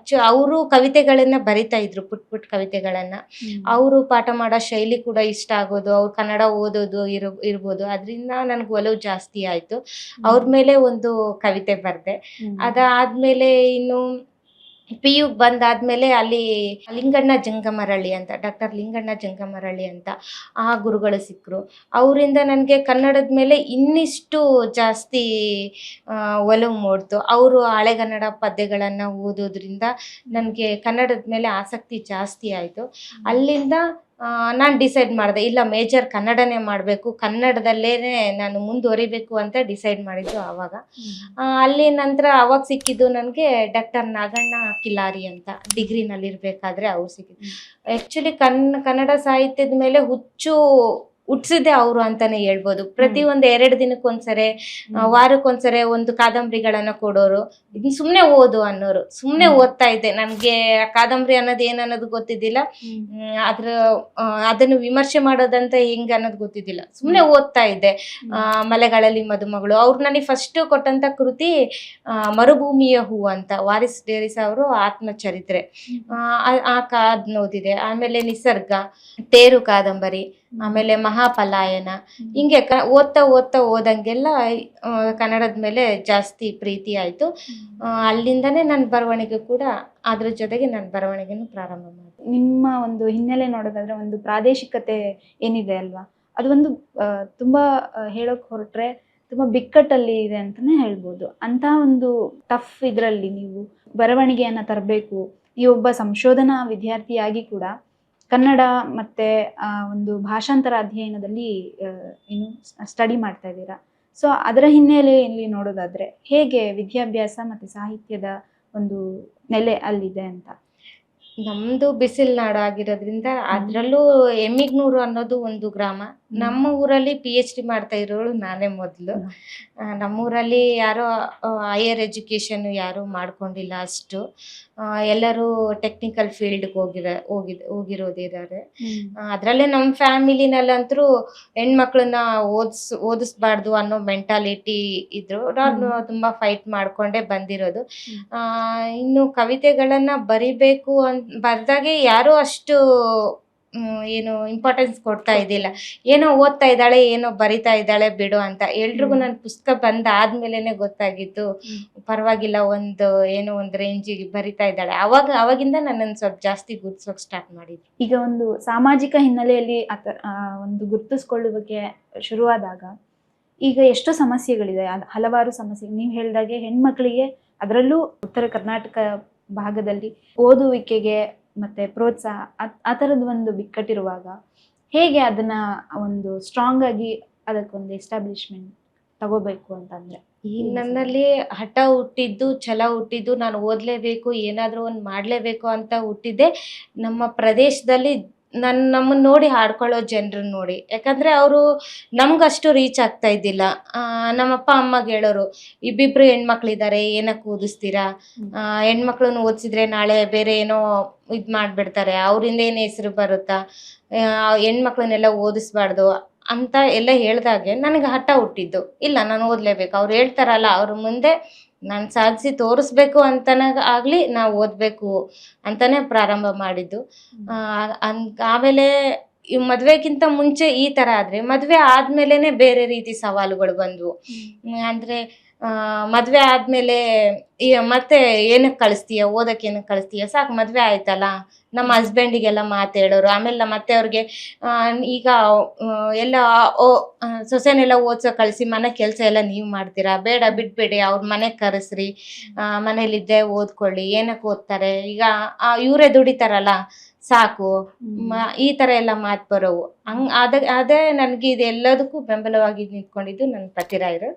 ಅವರು ಕವಿತೆಗಳನ್ನ ಬರಿತಾ ಇದ್ರು, ಪುಟ್ ಕವಿತೆಗಳನ್ನ. ಅವರು ಪಾಠ ಮಾಡೋ ಶೈಲಿ ಕೂಡ ಇಷ್ಟ ಆಗೋದು, ಅವ್ರು ಕನ್ನಡ ಓದೋದು ಇರ್ಬೋದು. ಅದರಿಂದ ನನಗೆ ಒಲವು ಜಾಸ್ತಿ ಆಯಿತು. ಅವ್ರ ಮೇಲೆ ಒಂದು ಕವಿತೆ ಬರ್ದೆ. ಅದಾದ್ಮೇಲೆ ಇನ್ನು PU ಬಂದಾದ್ಮೇಲೆ ಅಲ್ಲಿ ಲಿಂಗಣ್ಣ ಜಂಗಮರಳ್ಳಿ ಅಂತ, ಡಾಕ್ಟರ್ ಲಿಂಗಣ್ಣ ಜಂಗಮರಳ್ಳಿ ಅಂತ ಆ ಗುರುಗಳು ಸಿಕ್ಕರು. ಅವರಿಂದ ನನಗೆ ಕನ್ನಡದ ಮೇಲೆ ಇನ್ನಿಷ್ಟು ಜಾಸ್ತಿ ಒಲವು ಮೂಡ್ತು. ಅವರು ಹಳೆಗನ್ನಡ ಪದ್ಯಗಳನ್ನು ಓದೋದ್ರಿಂದ ನನಗೆ ಕನ್ನಡದ ಮೇಲೆ ಆಸಕ್ತಿ ಜಾಸ್ತಿ ಆಯಿತು. ಅಲ್ಲಿಂದ ನಾನು ಡಿಸೈಡ್ ಮಾಡಿದೆ, ಇಲ್ಲ ಮೇಜರ್ ಕನ್ನಡನೇ ಮಾಡಬೇಕು, ಕನ್ನಡದಲ್ಲೇ ನಾನು ಮುಂದುವರಿಬೇಕು ಅಂತ ಡಿಸೈಡ್ ಮಾಡಿದ್ದು ಆವಾಗ. ಅಲ್ಲಿ ನಂತರ ಅವಾಗ ಸಿಕ್ಕಿದ್ದು ನನಗೆ ಡಾಕ್ಟರ್ ನಾಗಣ್ಣ ಕಿಲಾರಿ ಅಂತ, ಡಿಗ್ರಿನಲ್ಲಿರಬೇಕಾದ್ರೆ ಅವ್ರು ಸಿಕ್ಕಿದ್ದು. ಆ್ಯಕ್ಚುಲಿ ಕನ್ನಡ ಸಾಹಿತ್ಯದ ಮೇಲೆ ಹುಚ್ಚು ಹುಟ್ಟಿಸಿದ್ದೆ ಅವರು ಅಂತಾನೆ ಹೇಳ್ಬೋದು. ಪ್ರತಿ ಒಂದು 2 ದಿನಕ್ಕೊಂದ್ಸರಿ, ವಾರಕ್ಕೊಂದ್ಸರಿ ಒಂದು ಕಾದಂಬರಿಗಳನ್ನ ಕೊಡೋರು, ಇದನ್ನ ಸುಮ್ಮನೆ ಓದು ಅನ್ನೋರು. ಸುಮ್ಮನೆ ಓದ್ತಾ ಇದ್ದೆ. ನನಗೆ ಕಾದಂಬರಿ ಅನ್ನೋದು ಏನನ್ನೋದು ಗೊತ್ತಿದ್ದಿಲ್ಲ, ಅದನ್ನು ವಿಮರ್ಶೆ ಮಾಡೋದಂತ ಹೆಂಗೆ ಅನ್ನೋದು ಗೊತ್ತಿದ್ದಿಲ್ಲ. ಸುಮ್ಮನೆ ಓದ್ತಾ ಇದ್ದೆ. ಮಲೆಗಳಲ್ಲಿ ಮದುಮಗಳು ಅವ್ರು ನನಗೆ ಫಸ್ಟ್ ಕೊಟ್ಟಂತ ಕೃತಿ ಮರುಭೂಮಿಯ ಹೂ ಅಂತ, ವಾರಿಸ್ ಡೇರಿಸ್ ಅವರು ಆತ್ಮಚರಿತ್ರೆ, ಅದನ್ನ ಓದಿದೆ. ಆಮೇಲೆ ನಿಸರ್ಗ, ತೇರು ಕಾದಂಬರಿ, ಆಮೇಲೆ ಮಹಾಪಲಾಯನ. ಹಿಂಗೆ ಓದ್ತಾ ಹೋದಂಗೆಲ್ಲ ಕನ್ನಡದ ಮೇಲೆ ಜಾಸ್ತಿ ಪ್ರೀತಿ ಆಯಿತು. ಅಲ್ಲಿಂದನೇ ನನ್ನ ಬರವಣಿಗೆ ಕೂಡ, ಅದ್ರ ಜೊತೆಗೆ ನನ್ನ ಬರವಣಿಗೆನೂ ಪ್ರಾರಂಭ ಮಾಡಿದೆ. ನಿಮ್ಮ ಒಂದು ಹಿನ್ನೆಲೆ ನೋಡೋದಾದ್ರೆ ಒಂದು ಪ್ರಾದೇಶಿಕತೆ ಏನಿದೆ ಅಲ್ವಾ, ಅದು ಒಂದು ತುಂಬಾ ಹೇಳೋಕೆ ಹೊರಟ್ರೆ ತುಂಬಾ ಬಿಕ್ಕಟ್ಟಲ್ಲಿ ಇದೆ ಅಂತಾನೆ ಹೇಳ್ಬೋದು. ಅಂತಹ ಒಂದು ಟಫ್ ಇದರಲ್ಲಿ ನೀವು ಬರವಣಿಗೆಯನ್ನು ತರಬೇಕು. ನೀವೊಬ್ಬ ಸಂಶೋಧನಾ ವಿದ್ಯಾರ್ಥಿಯಾಗಿ ಕೂಡ ಕನ್ನಡ ಮತ್ತೆ ಒಂದು ಭಾಷಾಂತರ ಅಧ್ಯಯನದಲ್ಲಿ ಏನು ಸ್ಟಡಿ ಮಾಡ್ತಾ ಇದ್ದೀರಾ. ಸೊ ಅದರ ಹಿನ್ನೆಲೆಯಲ್ಲಿ ನೋಡೋದಾದ್ರೆ ಹೇಗೆ ವಿದ್ಯಾಭ್ಯಾಸ ಮತ್ತೆ ಸಾಹಿತ್ಯದ ಒಂದು ನೆಲೆ ಅಲ್ಲಿದೆ ಅಂತ? ನಮ್ದು ಬಿಸಿಲು ನಾಡು ಆಗಿರೋದ್ರಿಂದ, ಅದರಲ್ಲೂ ಎಮ್ಮಿಗ್ನೂರು ಅನ್ನೋದು ಒಂದು ಗ್ರಾಮ. ನಮ್ಮ ಊರಲ್ಲಿ PhD ಮಾಡ್ತಾ ಇರೋಳು ನಾನೇ ಮೊದಲು. ನಮ್ಮೂರಲ್ಲಿ ಯಾರೋ ಹೈಯರ್ ಎಜುಕೇಷನ್ ಯಾರೂ ಮಾಡ್ಕೊಂಡಿಲ್ಲ ಅಷ್ಟು. ಎಲ್ಲರೂ ಟೆಕ್ನಿಕಲ್ ಫೀಲ್ಡ್ಗೆ ಹೋಗಿರೋದಿದ್ದಾರೆ. ಅದರಲ್ಲೇ ನಮ್ಮ ಫ್ಯಾಮಿಲಿನಲ್ಲಂತರೂ ಹೆಣ್ಮಕ್ಳನ್ನ ಓದಿಸ್ಬಾರ್ದು ಅನ್ನೋ ಮೆಂಟಾಲಿಟಿ ಇದ್ರು. ನಾನು ತುಂಬ ಫೈಟ್ ಮಾಡ್ಕೊಂಡೇ ಬಂದಿರೋದು. ಇನ್ನು ಕವಿತೆಗಳನ್ನು ಬರಿಬೇಕು ಬರ್ದಾಗೆ ಯಾರೂ ಅಷ್ಟು ಏನು ಇಂಪಾರ್ಟೆನ್ಸ್ ಕೊಡ್ತಾ ಇದ್ದಿಲ್ಲ. ಏನೋ ಓದ್ತಾ ಇದ್ದಾಳೆ, ಏನೋ ಬರಿತಾ ಇದ್ದಾಳೆ ಬಿಡು ಅಂತ. ಎಲ್ರಿಗೂ ನನ್ನ ಪುಸ್ತಕ ಬಂದಾದ್ಮೇಲೆ ಗೊತ್ತಾಗಿತ್ತು, ಪರವಾಗಿಲ್ಲ, ಏನೋ ಒಂದು ರೇಂಜಿಗೆ ಬರಿತಾ ಇದ್ದಾಳೆ. ಅವಾಗಿಂದ ನನ್ನನ್ನು ಸ್ವಲ್ಪ ಜಾಸ್ತಿ ಗುರ್ತಿಸೋಕೆ ಸ್ಟಾರ್ಟ್ ಮಾಡಿದ್ರು. ಈಗ ಒಂದು ಸಾಮಾಜಿಕ ಹಿನ್ನೆಲೆಯಲ್ಲಿ ಒಂದು ಗುರ್ತಿಸ್ಕೊಳ್ಳುವಿಕೆ ಶುರುವಾದಾಗ ಈಗ ಎಷ್ಟು ಸಮಸ್ಯೆಗಳಿದೆ, ಹಲವಾರು ಸಮಸ್ಯೆ. ನೀವು ಹೇಳಿದಾಗೆ ಹೆಣ್ಮಕ್ಳಿಗೆ, ಅದರಲ್ಲೂ ಉತ್ತರ ಕರ್ನಾಟಕ ಭಾಗದಲ್ಲಿ ಓದುವಿಕೆಗೆ ಮತ್ತೆ ಪ್ರೋತ್ಸಾಹ ಆ ಥರದ್ದು ಒಂದು ಬಿಕ್ಕಟ್ಟಿರುವಾಗ ಹೇಗೆ ಅದನ್ನ ಒಂದು ಸ್ಟ್ರಾಂಗ್ ಆಗಿ ಅದಕ್ಕೊಂದು ಎಸ್ಟಾಬ್ಲಿಷ್ಮೆಂಟ್ ತಗೋಬೇಕು ಅಂತಂದ್ರೆ? ಈ ನನ್ನಲ್ಲಿ ಹಠ ಹುಟ್ಟಿದ್ದು, ಛಲ ಹುಟ್ಟಿದ್ದು, ನಾನು ಓದಲೇಬೇಕು, ಏನಾದರೂ ಒಂದು ಮಾಡಲೇಬೇಕು ಅಂತ ಹುಟ್ಟಿದ್ದೆ ನಮ್ಮ ಪ್ರದೇಶದಲ್ಲಿ ನಮ್ಮನ್ನು ನೋಡಿ ಹಾಡ್ಕೊಳ್ಳೋ ಜನರನ್ನ ನೋಡಿ. ಯಾಕಂದರೆ ಅವರು ನಮಗಷ್ಟು ರೀಚ್ ಆಗ್ತಾ ಇದ್ದಿಲ್ಲ. ನಮ್ಮಪ್ಪ ಅಮ್ಮಗೆ ಹೇಳೋರು, ಇಬ್ಬಿಬ್ರು ಹೆಣ್ಮಕ್ಳಿದ್ದಾರೆ, ಏನಕ್ಕೆ ಓದಿಸ್ತೀರಾ, ಹೆಣ್ಮಕ್ಳನ್ನ ಓದಿಸಿದ್ರೆ ನಾಳೆ ಬೇರೆ ಏನೋ ಇದು ಮಾಡಿಬಿಡ್ತಾರೆ, ಅವರಿಂದ ಏನು ಹೆಸರು ಬರುತ್ತಾ, ಹೆಣ್ಮಕ್ಳನ್ನೆಲ್ಲ ಓದಿಸ್ಬಾರ್ದು ಅಂತ ಎಲ್ಲ ಹೇಳ್ದಾಗೆ ನನಗೆ ಹಠ ಹುಟ್ಟಿದ್ದು. ಇಲ್ಲ, ನಾನು ಓದಲೇಬೇಕು, ಅವ್ರು ಹೇಳ್ತಾರಲ್ಲ ಅವ್ರ ಮುಂದೆ ನಾನು ಸಾಧಿಸಿ ತೋರಿಸ್ಬೇಕು ಅಂತನ ಆಗಲಿ, ನಾವು ಓದಬೇಕು ಅಂತಾನೆ ಪ್ರಾರಂಭ ಮಾಡಿದ್ದು. ಆಮೇಲೆ ಈ ಮದುವೆಗಿಂತ ಮುಂಚೆ ಈ ಥರ ಆದರೆ, ಮದುವೆ ಆದಮೇಲೆ ಬೇರೆ ರೀತಿ ಸವಾಲುಗಳು ಬಂದವು. ಅಂದರೆ ಮದುವೆ ಆದಮೇಲೆ ಮತ್ತೆ ಏನಕ್ಕೆ ಕಳಿಸ್ತೀಯ, ಓದಕ್ಕೆ ಏನಕ್ಕೆ ಕಳಿಸ್ತೀಯ, ಸಾಕು ಮದುವೆ ಆಯ್ತಲ್ಲ, ನಮ್ಮ ಹಸ್ಬೆಂಡಿಗೆಲ್ಲ ಮಾತು ಹೇಳೋರು. ಆಮೇಲೆ ನಮ್ಮ ಅತ್ತೆ ಅವ್ರಿಗೆ ಈಗ ಎಲ್ಲ ಸೊಸೆನೆಲ್ಲ ಓದ್ಸೋ ಕಳಿಸಿ ಮನೆ ಕೆಲಸ ಎಲ್ಲ ನೀವು ಮಾಡ್ತೀರಾ, ಬೇಡ ಬಿಟ್ಬೇಡಿ, ಅವ್ರ ಮನೆಗೆ ಕರೆಸ್ರಿ, ಮನೇಲಿದ್ದೆ ಓದ್ಕೊಳ್ಳಿ, ಏನಕ್ಕೆ ಓದ್ತಾರೆ, ಈಗ ಇವರೇ ದುಡಿತಾರಲ್ಲ ಸಾಕು, ಈ ಥರ ಎಲ್ಲ ಮಾತು ಬರೋವು. ಅದೇ ನನಗೆ ಇದೆಲ್ಲದಕ್ಕೂ ಬೆಂಬಲವಾಗಿ ನಿಂತ್ಕೊಂಡಿದ್ದು ನನ್ನ ಪತಿರಾಯರು.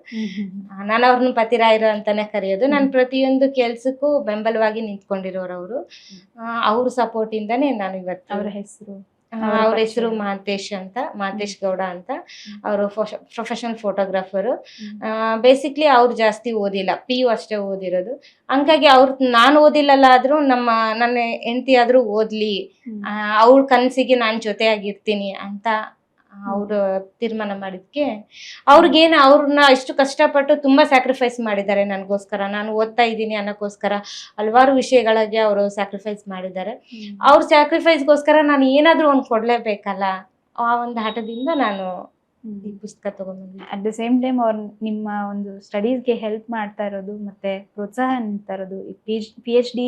ನಾನು ಅವ್ರನ್ನ ಪತಿರಾಯರು ಅಂತಾನೆ ಕರೆಯೋದು. ನಾನು ಪ್ರತಿಯೊಂದು ಕೆಲ್ಸಕ್ಕೂ ಬೆಂಬಲವಾಗಿ ನಿಂತ್ಕೊಂಡಿರೋರು ಅವರು. ಅವ್ರ ಸಪೋರ್ಟಿಂದಾನೇ ನಾನು ಇವತ್ತು. ಅವ್ರ ಹೆಸರು ಮಾಂತೇಶ್ ಗೌಡ ಅಂತ. ಅವರು ಪ್ರೊಫೆಷನಲ್ ಫೋಟೋಗ್ರಾಫರು. ಬೇಸಿಕ್ಲಿ ಅವ್ರು ಜಾಸ್ತಿ ಓದಿಲ್ಲ, PU ಅಷ್ಟೇ ಓದಿರೋದು. ಹಂಗಾಗಿ ನಾನು ಓದಿಲ್ಲಲ್ಲ ಆದರೂ ನನ್ನ ಹೆಂಡತಿ ಆದರೂ ಓದಲಿ, ಅವಳ ಕನಸಿಗೆ ನಾನು ಜೊತೆಯಾಗಿರ್ತೀನಿ ಅಂತ ಅವರು ತೀರ್ಮಾನ ಮಾಡಿದ್ಕೆ, ಅವ್ರನ್ನ ಇಷ್ಟು ಕಷ್ಟಪಟ್ಟು ತುಂಬ ಸ್ಯಾಕ್ರಿಫೈಸ್ ಮಾಡಿದ್ದಾರೆ ನನಗೋಸ್ಕರ. ನಾನು ಓದ್ತಾ ಇದ್ದೀನಿ ಅನ್ನೋಕ್ಕೋಸ್ಕರ ಹಲವಾರು ವಿಷಯಗಳಿಗೆ ಅವರು ಸ್ಯಾಕ್ರಿಫೈಸ್ ಮಾಡಿದ್ದಾರೆ. ಅವ್ರ ಸ್ಯಾಕ್ರಿಫೈಸ್ಗೋಸ್ಕರ ನಾನು ಏನಾದರೂ ಒಂದು ಕೊಡಲೇಬೇಕಲ್ಲ, ಆ ಒಂದು ಹಠದಿಂದ ನಾನು ಈ ಪುಸ್ತಕ ತಗೊಂಡ್ಬಂದಿದ್ದೆ. ಅಟ್ ದ ಸೇಮ್ ಟೈಮ್ ಅವ್ರು ನಿಮ್ಮ ಒಂದು ಸ್ಟಡೀಸ್ಗೆ ಹೆಲ್ಪ್ ಮಾಡ್ತಾ ಇರೋದು ಮತ್ತೆ ಪ್ರೋತ್ಸಾಹ ನೀಡ್ತಾ ಇರೋದು, PhD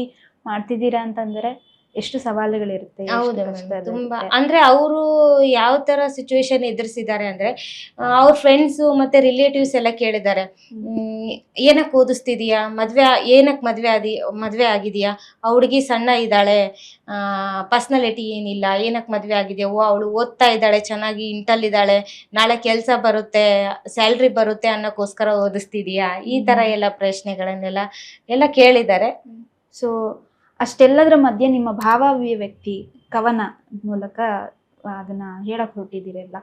ಮಾಡ್ತಿದ್ದೀರಾ ಅಂತಂದ್ರೆ ಎಷ್ಟು ಸವಾಲುಗಳಿರುತ್ತೆ, ಎಷ್ಟು ಹೌದು ಕಷ್ಟ ಮೇಡಮ್, ತುಂಬಾ ಇರುತ್ತೆ. ಅಂದ್ರೆ ಅವರು ಯಾವ ತರ ಸಿಚುವೇಶನ್ ಎದುರಿಸಿದ್ದಾರೆ ಅಂದ್ರೆ ಅವ್ರ ಫ್ರೆಂಡ್ಸ್ ಮತ್ತೆ ರಿಲೇಟಿವ್ಸ್ ಎಲ್ಲ ಕೇಳಿದ್ದಾರೆ. ಏನಕ್ ಓದಿಸ್ತಿದೀಯಾ, ಮದ್ವೆ ಆಗಿದೆಯಾ, ಆ ಹುಡುಗಿ ಸಣ್ಣ ಇದ್ದಾಳೆ, ಪರ್ಸನಾಲಿಟಿ ಏನಿಲ್ಲ, ಏನಕ್ ಮದ್ವೆ ಆಗಿದೆಯಾ, ಅವಳು ಓದ್ತಾ ಇದ್ದಾಳೆ, ಚೆನ್ನಾಗಿ ಇಂಟಲ್ಲಿದ್ದಾಳೆ, ನಾಳೆ ಕೆಲಸ ಬರುತ್ತೆ, ಸ್ಯಾಲ್ರಿ ಬರುತ್ತೆ ಅನ್ನೋಕ್ಕೋಸ್ಕರ ಓದಿಸ್ತಿದೀಯಾ, ಈ ತರ ಎಲ್ಲ ಪ್ರಶ್ನೆಗಳನ್ನೆಲ್ಲ ಕೇಳಿದ್ದಾರೆ. ಸೊ ಅಷ್ಟೆಲ್ಲದರ ಮಧ್ಯೆ ನಿಮ್ಮ ಭಾವಾಭಿವ್ಯಕ್ತಿ ಕವನ ಮೂಲಕ ಅದನ್ನ ಹೇಳಕ್ ಹೊರಟಿದ್ದೀರಲ್ಲ,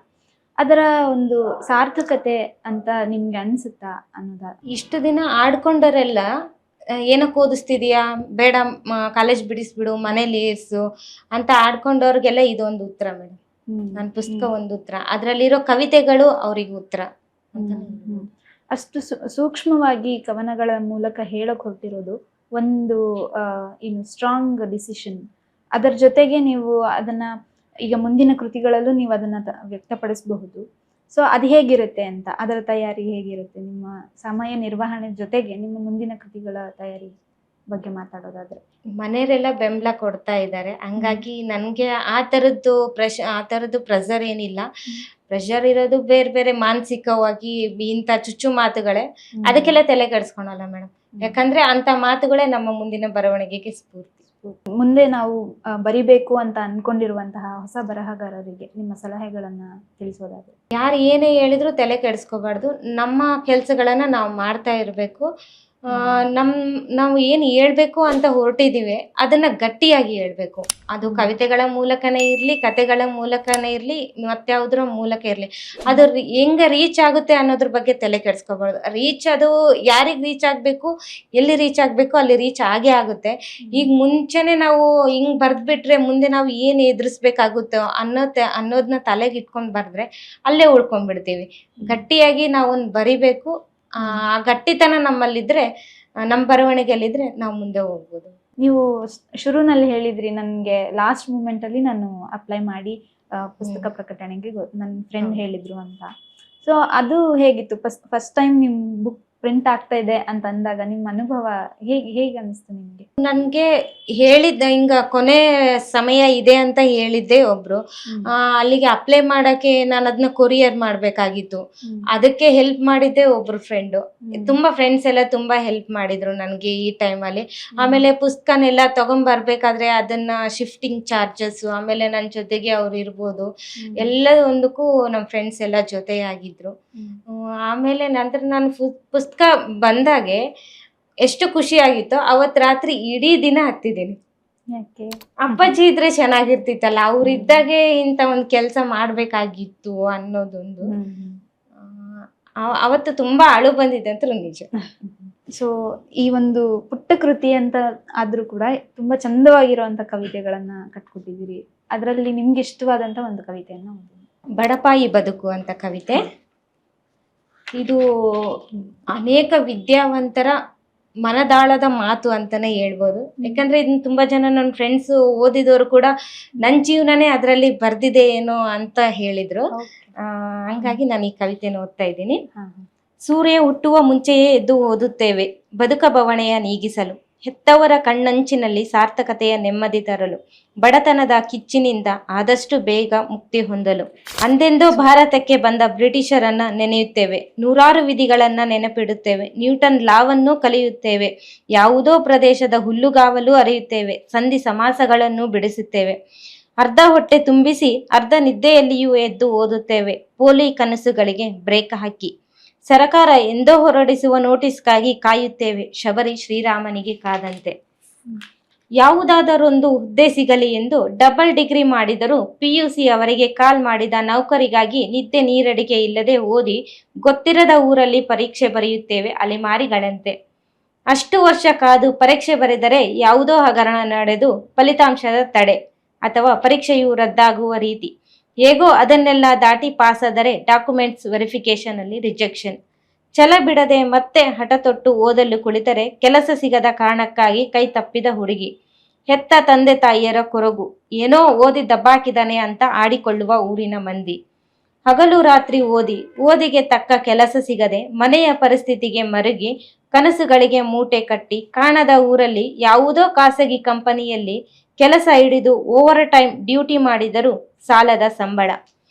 ಅದರ ಒಂದು ಸಾರ್ಥಕತೆ ಅಂತ ನಿಮ್ಗೆ ಅನ್ಸುತ್ತಾ ಅನ್ನೋದ? ಇಷ್ಟು ದಿನ ಆಡ್ಕೊಂಡರೆಲ್ಲ ಏನಕ್ಕೆ ಓದಿಸ್ತಿದೀಯಾ, ಬೇಡ ಕಾಲೇಜ್ ಬಿಡಿಸ್ಬಿಡು, ಮನೇಲಿ ಇರ್ಸು ಅಂತ ಆಡ್ಕೊಂಡವ್ರಿಗೆಲ್ಲ ಇದೊಂದು ಉತ್ತರ ಮೇಡಮ್. ನನ್ನ ಪುಸ್ತಕ ಒಂದು ಉತ್ತರ, ಅದರಲ್ಲಿರೋ ಕವಿತೆಗಳು ಅವ್ರಿಗೆ ಉತ್ತರ ಅಂತ. ಅಷ್ಟು ಸೂಕ್ಷ್ಮವಾಗಿ ಕವನಗಳ ಮೂಲಕ ಹೇಳಕ್ ಹೊರಟಿರೋದು ಒಂದು ಏನು ಸ್ಟ್ರಾಂಗ್ ಡಿಸಿಷನ್. ಅದರ ಜೊತೆಗೆ ನೀವು ಅದನ್ನ ಈಗ ಮುಂದಿನ ಕೃತಿಗಳಲ್ಲೂ ನೀವು ಅದನ್ನ ವ್ಯಕ್ತಪಡಿಸಬಹುದು. ಸೊ ಅದು ಹೇಗಿರುತ್ತೆ ಅಂತ, ಅದರ ತಯಾರಿ ಹೇಗಿರುತ್ತೆ, ನಿಮ್ಮ ಸಮಯ ನಿರ್ವಹಣೆ ಜೊತೆಗೆ ನಿಮ್ಮ ಮುಂದಿನ ಕೃತಿಗಳ ತಯಾರಿ ಬಗ್ಗೆ ಮಾತಾಡೋದಾದ್ರೆ? ಮನೆಯವರೆಲ್ಲ ಬೆಂಬಲ ಕೊಡ್ತಾ ಇದ್ದಾರೆ, ಹಂಗಾಗಿ ನನಗೆ ಆ ಥರದ್ದು ಪ್ರೆಷರ್ ಏನಿಲ್ಲ. ಪ್ರೆಷರ್ ಇರೋದು ಬೇರೆ ಬೇರೆ ಮಾನಸಿಕವಾಗಿ ಇಂಥ ಚುಚ್ಚು ಮಾತುಗಳೇ, ಅದಕ್ಕೆಲ್ಲ ತಲೆ ಕೆಡಿಸ್ಕೊಳಲ್ಲ ಮೇಡಮ್. ಯಾಕಂದ್ರೆ ಅಂತ ಮಾತುಗಳೇ ನಮ್ಮ ಮುಂದಿನ ಬರವಣಿಗೆಗೆ ಸ್ಫೂರ್ತಿ. ಮುಂದೆ ನಾವು ಬರಿಬೇಕು ಅಂತ ಅನ್ಕೊಂಡಿರುವಂತಹ ಹೊಸ ಬರಹಗಾರರಿಗೆ ನಿಮ್ಮ ಸಲಹೆಗಳನ್ನ ತಿಳಿಸೋದಾದ್ರೆ? ಯಾರು ಏನೇ ಹೇಳಿದ್ರು ತಲೆ ಕೆಡಿಸ್ಕೋಬಾರ್ದು, ನಮ್ಮ ಕೆಲಸಗಳನ್ನ ನಾವು ಮಾಡ್ತಾ ಇರಬೇಕು. ನಾವು ಏನು ಹೇಳ್ಬೇಕು ಅಂತ ಹೊರಟಿದ್ದೀವಿ ಅದನ್ನ ಗಟ್ಟಿಯಾಗಿ ಹೇಳ್ಬೇಕು. ಅದು ಕವಿತೆಗಳ ಮೂಲಕನೇ ಇರಲಿ, ಕತೆಗಳ ಮೂಲಕನೇ ಇರಲಿ, ಮತ್ಯಾವುದ್ರ ಮೂಲಕ ಇರಲಿ, ಅದು ಹೆಂಗೆ ರೀಚ್ ಆಗುತ್ತೆ ಅನ್ನೋದ್ರ ಬಗ್ಗೆ ತಲೆ ಕೆಡಿಸ್ಕೋಬಾರ್ದು. ಅದು ಯಾರಿಗೆ ರೀಚ್ ಆಗಬೇಕು, ಎಲ್ಲಿ ರೀಚ್ ಆಗಬೇಕು ಅಲ್ಲಿ ರೀಚ್ ಆಗೇ ಆಗುತ್ತೆ. ಈಗ ಮುಂಚೆನೆ ನಾವು ಹಿಂಗೆ ಬರೆದ್ಬಿಟ್ರೆ ಮುಂದೆ ನಾವು ಏನು ಎದುರಿಸ್ಬೇಕಾಗುತ್ತೋ ಅನ್ನೋದನ್ನ ತಲೆಗೆ ಇಟ್ಕೊಂಡು ಬರೆದ್ರೆ ಅಲ್ಲೇ ಉಳ್ಕೊಂಡ್ಬಿಡ್ತೀವಿ. ಗಟ್ಟಿಯಾಗಿ ನಾವು ಬರಿಬೇಕು. ಆ ಗಟ್ಟಿತನ ನಮ್ಮಲ್ಲಿದ್ರೆ, ನಮ್ಮ ಬರವಣಿಗೆಯಲ್ಲಿದ್ರೆ ನಾವು ಮುಂದೆ ಹೋಗ್ಬೋದು. ನೀವು ಶುರುನಲ್ಲಿ ಹೇಳಿದ್ರಿ, ನನಗೆ ಲಾಸ್ಟ್ ಮೂಮೆಂಟ್ ಅಲ್ಲಿ ನಾನು ಅಪ್ಲೈ ಮಾಡಿ ಪುಸ್ತಕ ಪ್ರಕಟಣೆಗೆ ನನ್ನ ಫ್ರೆಂಡ್ ಹೇಳಿದ್ರು ಅಂತ. ಸೊ ಅದು ಹೇಗಿತ್ತು? ಫಸ್ಟ್ ಟೈಮ್ ನಿಮ್ ಬುಕ್ ಪ್ರಿಂಟ್ ಆಗ್ತಾ ಇದೆ ಅಂತ ಅಂದಾಗ ನಿಮ್ಮ ಅನುಭವ ಹೇಗೆ ಅನಿಸ್ತು ನಿಮ್ಗೆ? ನನ್ಗೆ ಹೇಳಿದ್ದ ಹಿಂಗ ಕೊನೆ ಸಮಯ ಇದೆ ಅಂತ ಹೇಳಿದ್ದೆ ಒಬ್ರು. ಅಲ್ಲಿಗೆ ಅಪ್ಲೈ ಮಾಡಕ್ಕೆ ನಾನು ಅದನ್ನ ಕೊರಿಯರ್ ಮಾಡ್ಬೇಕಾಗಿತ್ತು. ಅದಕ್ಕೆ ಹೆಲ್ಪ್ ಮಾಡಿದ್ದೆ ಒಬ್ರು ಫ್ರೆಂಡು. ತುಂಬಾ ಫ್ರೆಂಡ್ಸ್ ಎಲ್ಲ ತುಂಬಾ ಹೆಲ್ಪ್ ಮಾಡಿದ್ರು ನನ್ಗೆ ಈ ಟೈಮಲ್ಲಿ. ಆಮೇಲೆ ಪುಸ್ತಕನೆಲ್ಲ ತಗೊಂಡ್ಬರ್ಬೇಕಾದ್ರೆ ಅದನ್ನ ಶಿಫ್ಟಿಂಗ್ ಚಾರ್ಜಸ್, ಆಮೇಲೆ ನನ್ನ ಜೊತೆಗೆ ಅವ್ರು ಇರ್ಬೋದು, ಎಲ್ಲದೊಂದಕ್ಕೂ ನಮ್ಮ ಫ್ರೆಂಡ್ಸ್ ಎಲ್ಲ ಜೊತೆಯಾಗಿದ್ರು. ಆಮೇಲೆ ನಂತರ ನಾನು ಪುಸ್ತಕ ಬಂದಾಗೆ ಎಷ್ಟು ಖುಷಿ ಆಗಿತ್ತು. ಅವತ್ ರಾತ್ರಿ ಇಡೀ ದಿನ ಹತ್ತಿದ್ದೀನಿ. ಅಪ್ಪಾಜಿ ಇದ್ರೆ ಚೆನ್ನಾಗಿರ್ತಿತ್ತಲ್ಲ, ಅವ್ರಿದ್ದಾಗೆ ಇಂಥ ಒಂದು ಕೆಲಸ ಮಾಡ್ಬೇಕಾಗಿತ್ತು ಅನ್ನೋದೊಂದು. ಅವತ್ತು ತುಂಬಾ ಅಳು ಬಂದಿದೆ ಅಂತ ನಿಜ. ಸೊ ಈ ಒಂದು ಪುಟ್ಟ ಕೃತಿ ಅಂತ ಆದ್ರೂ ಕೂಡ ತುಂಬಾ ಚಂದವಾಗಿರುವಂತ ಕವಿತೆಗಳನ್ನ ಕಟ್ಕೊಟ್ಟಿದ್ದೀರಿ. ಅದರಲ್ಲಿ ನಿಮ್ಗೆ ಇಷ್ಟವಾದಂತ ಒಂದು ಕವಿತೆಯನ್ನ ಬಡಪಾಯಿ ಬದುಕು ಅಂತ ಕವಿತೆ. ಇದು ಅನೇಕ ವಿದ್ಯಾವಂತರ ಮನದಾಳದ ಮಾತು ಅಂತಾನೆ ಹೇಳ್ಬೋದು. ಯಾಕಂದ್ರೆ ಇದನ್ನ ತುಂಬಾ ಜನ ನನ್ನ ಫ್ರೆಂಡ್ಸ್ ಓದಿದವರು ಕೂಡ ನನ್ನ ಜೀವನನೇ ಅದರಲ್ಲಿ ಬರ್ದಿದೆ ಏನೋ ಅಂತ ಹೇಳಿದ್ರು. ಹಂಗಾಗಿ ನಾನು ಈ ಕವಿತೆನ ಓದ್ತಾ ಇದ್ದೀನಿ. ಸೂರ್ಯ ಹುಟ್ಟುವ ಮುಂಚೆಯೇ ಎದ್ದು ಓದುತ್ತೇವೆ ಬದುಕ ಬವಣೆಯ ನೀಗಿಸಲು, ಹೆತ್ತವರ ಕಣ್ಣಂಚಿನಲ್ಲಿ ಸಾರ್ಥಕತೆಯ ನೆಮ್ಮದಿ ತರಲು, ಬಡತನದ ಕಿಚ್ಚಿನಿಂದ ಆದಷ್ಟು ಬೇಗ ಮುಕ್ತಿ ಹೊಂದಲು. ಅಂದೆಂದೋ ಭಾರತಕ್ಕೆ ಬಂದ ಬ್ರಿಟಿಷರನ್ನ ನೆನೆಯುತ್ತೇವೆ, ನೂರಾರು ವಿಧಿಗಳನ್ನ ನೆನಪಿಡುತ್ತೇವೆ, ನ್ಯೂಟನ್ ಲಾವನ್ನು ಕಲಿಯುತ್ತೇವೆ, ಯಾವುದೋ ಪ್ರದೇಶದ ಹುಲ್ಲುಗಾವಲು ಅರಿಯುತ್ತೇವೆ, ಸಂಧಿ ಸಮಾಸಗಳನ್ನು ಬಿಡಿಸುತ್ತೇವೆ, ಅರ್ಧ ಹೊಟ್ಟೆ ತುಂಬಿಸಿ ಅರ್ಧ ನಿದ್ದೆಯಲ್ಲಿಯೂ ಎದ್ದು ಓದುತ್ತೇವೆ, ಪೋಲಿ ಕನಸುಗಳಿಗೆ ಬ್ರೇಕ್ ಹಾಕಿ, ಸರಕಾರ ಎಂದೋ ಹೊರಡಿಸುವ ನೋಟಿಸ್ಗಾಗಿ ಕಾಯುತ್ತೇವೆ, ಶಬರಿ ಶ್ರೀರಾಮನಿಗೆ ಕಾದಂತೆ. ಯಾವುದಾದರೊಂದು ಹುದ್ದೆ ಸಿಗಲಿ ಎಂದು ಡಬಲ್ ಡಿಗ್ರಿ ಮಾಡಿದರೂ PUC ಅವರಿಗೆ ಕಾಲ್ ಮಾಡಿದ ನೌಕರಿಗಾಗಿ ನಿದ್ದೆ ನೀರಡಿಕೆ ಇಲ್ಲದೆ ಓದಿ ಗೊತ್ತಿರದ ಊರಲ್ಲಿ ಪರೀಕ್ಷೆ ಬರೆಯುತ್ತೇವೆ ಅಲೆಮಾರಿಗಳಂತೆ. ಅಷ್ಟು ವರ್ಷ ಕಾದು ಪರೀಕ್ಷೆ ಬರೆದರೆ ಯಾವುದೋ ಹಗರಣ ನಡೆದು ಫಲಿತಾಂಶದ ತಡೆ ಅಥವಾ ಪರೀಕ್ಷೆಯು ರದ್ದಾಗುವ ರೀತಿ. ಹೇಗೋ ಅದನ್ನೆಲ್ಲ ದಾಟಿ ಪಾಸಾದರೆ ಡಾಕ್ಯುಮೆಂಟ್ಸ್ ವೆರಿಫಿಕೇಶನ್ ಅಲ್ಲಿ ರಿಜೆಕ್ಷನ್. ಛಲ ಬಿಡದೆ ಮತ್ತೆ ಹಠ ತೊಟ್ಟು ಓದಲು ಕುಳಿತರೆ ಕೆಲಸ ಸಿಗದ ಕಾರಣಕ್ಕಾಗಿ ಕೈ ತಪ್ಪಿದ ಹುಡುಗಿ. ಹೆತ್ತ ತಂದೆ ತಾಯಿಯರ ಕೊರಗು, ಏನೋ ಓದಿ ದಬ್ಬಾಕಿದಾನೆ ಅಂತ ಆಡಿಕೊಳ್ಳುವ ಊರಿನ ಮಂದಿ. ಹಗಲು ರಾತ್ರಿ ಓದಿಗೆ ತಕ್ಕ ಕೆಲಸ ಸಿಗದೆ ಮನೆಯ ಪರಿಸ್ಥಿತಿಗೆ ಮರುಗಿ ಕನಸುಗಳಿಗೆ ಮೂಟೆ ಕಟ್ಟಿ ಕಾಣದ ಊರಲ್ಲಿ ಯಾವುದೋ ಖಾಸಗಿ ಕಂಪನಿಯಲ್ಲಿ ಕೆಲಸ ಹಿಡಿದು ಓವರ್ ಟೈಮ್ ಡ್ಯೂಟಿ ಮಾಡಿದರೂ ಸಾಲದ ಸಂಬಳ.